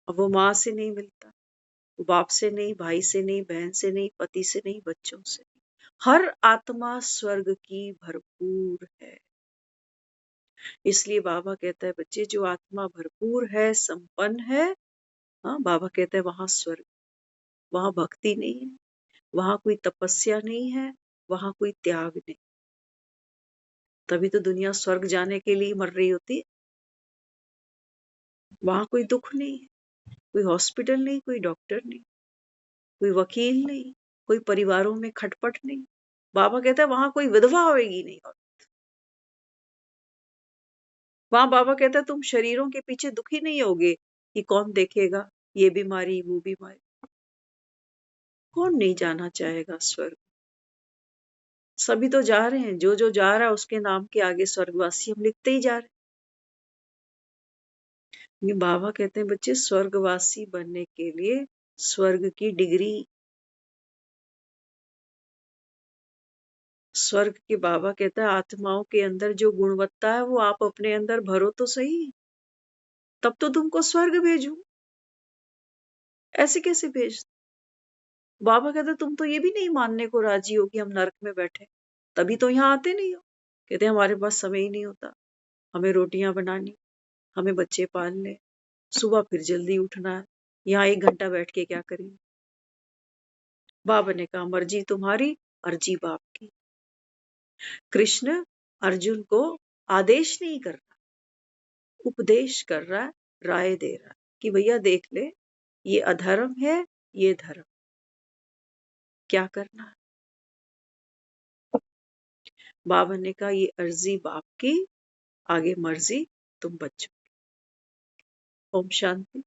अब वो माँ से नहीं मिलता, बाप से नहीं, भाई से नहीं, बहन से नहीं, पति से नहीं, बच्चों से नहीं। हर आत्मा स्वर्ग की भरपूर है। इसलिए बाबा कहता है बच्चे जो आत्मा भरपूर है, संपन्न है, हाँ बाबा कहता है वहां स्वर्ग, वहां भक्ति नहीं है, वहां कोई तपस्या नहीं है, वहां कोई त्याग नहीं। तभी तो दुनिया स्वर्ग जाने के लिए मर रही होती है। वहां कोई दुख नहीं है, कोई हॉस्पिटल नहीं, कोई डॉक्टर नहीं, कोई वकील नहीं, कोई परिवारों में खटपट नहीं। बाबा कहता है वहां कोई विधवा होएगी नहीं। और वहां बाबा कहता है तुम शरीरों के पीछे दुखी नहीं होगे कि कौन देखेगा, ये बीमारी वो बीमारी। कौन नहीं जाना चाहेगा स्वर्ग? सभी तो जा रहे हैं, जो जो जा रहा है उसके नाम के आगे स्वर्गवासी हम लिखते ही जा रहे हैं। ये बाबा कहते हैं बच्चे स्वर्गवासी बनने के लिए स्वर्ग की डिग्री, स्वर्ग के बाबा कहता है आत्माओं के अंदर जो गुणवत्ता है वो आप अपने अंदर भरो तो सही, तब तो तुमको स्वर्ग भेजूं। ऐसे कैसे भेज? बाबा कहते तुम तो ये भी नहीं मानने को राजी हो कि हम नरक में बैठे, तभी तो यहाँ आते नहीं हो। कहते हमारे पास समय ही नहीं होता, हमें रोटियां बनानी, हमें बच्चे पालने, सुबह फिर जल्दी उठना है, यहाँ 1 घंटा बैठ के क्या करेंगे? बाबा ने कहा मर्जी तुम्हारी, अर्जी बाप की। कृष्ण अर्जुन को आदेश नहीं कर रहा, उपदेश कर रहा है, राय दे रहा है कि भैया देख ले, ये अधर्म है, ये धर्म, क्या करना है? बाबा ने कहा ये अर्जी बाप की, आगे मर्जी तुम बच्चों। ओम शांति।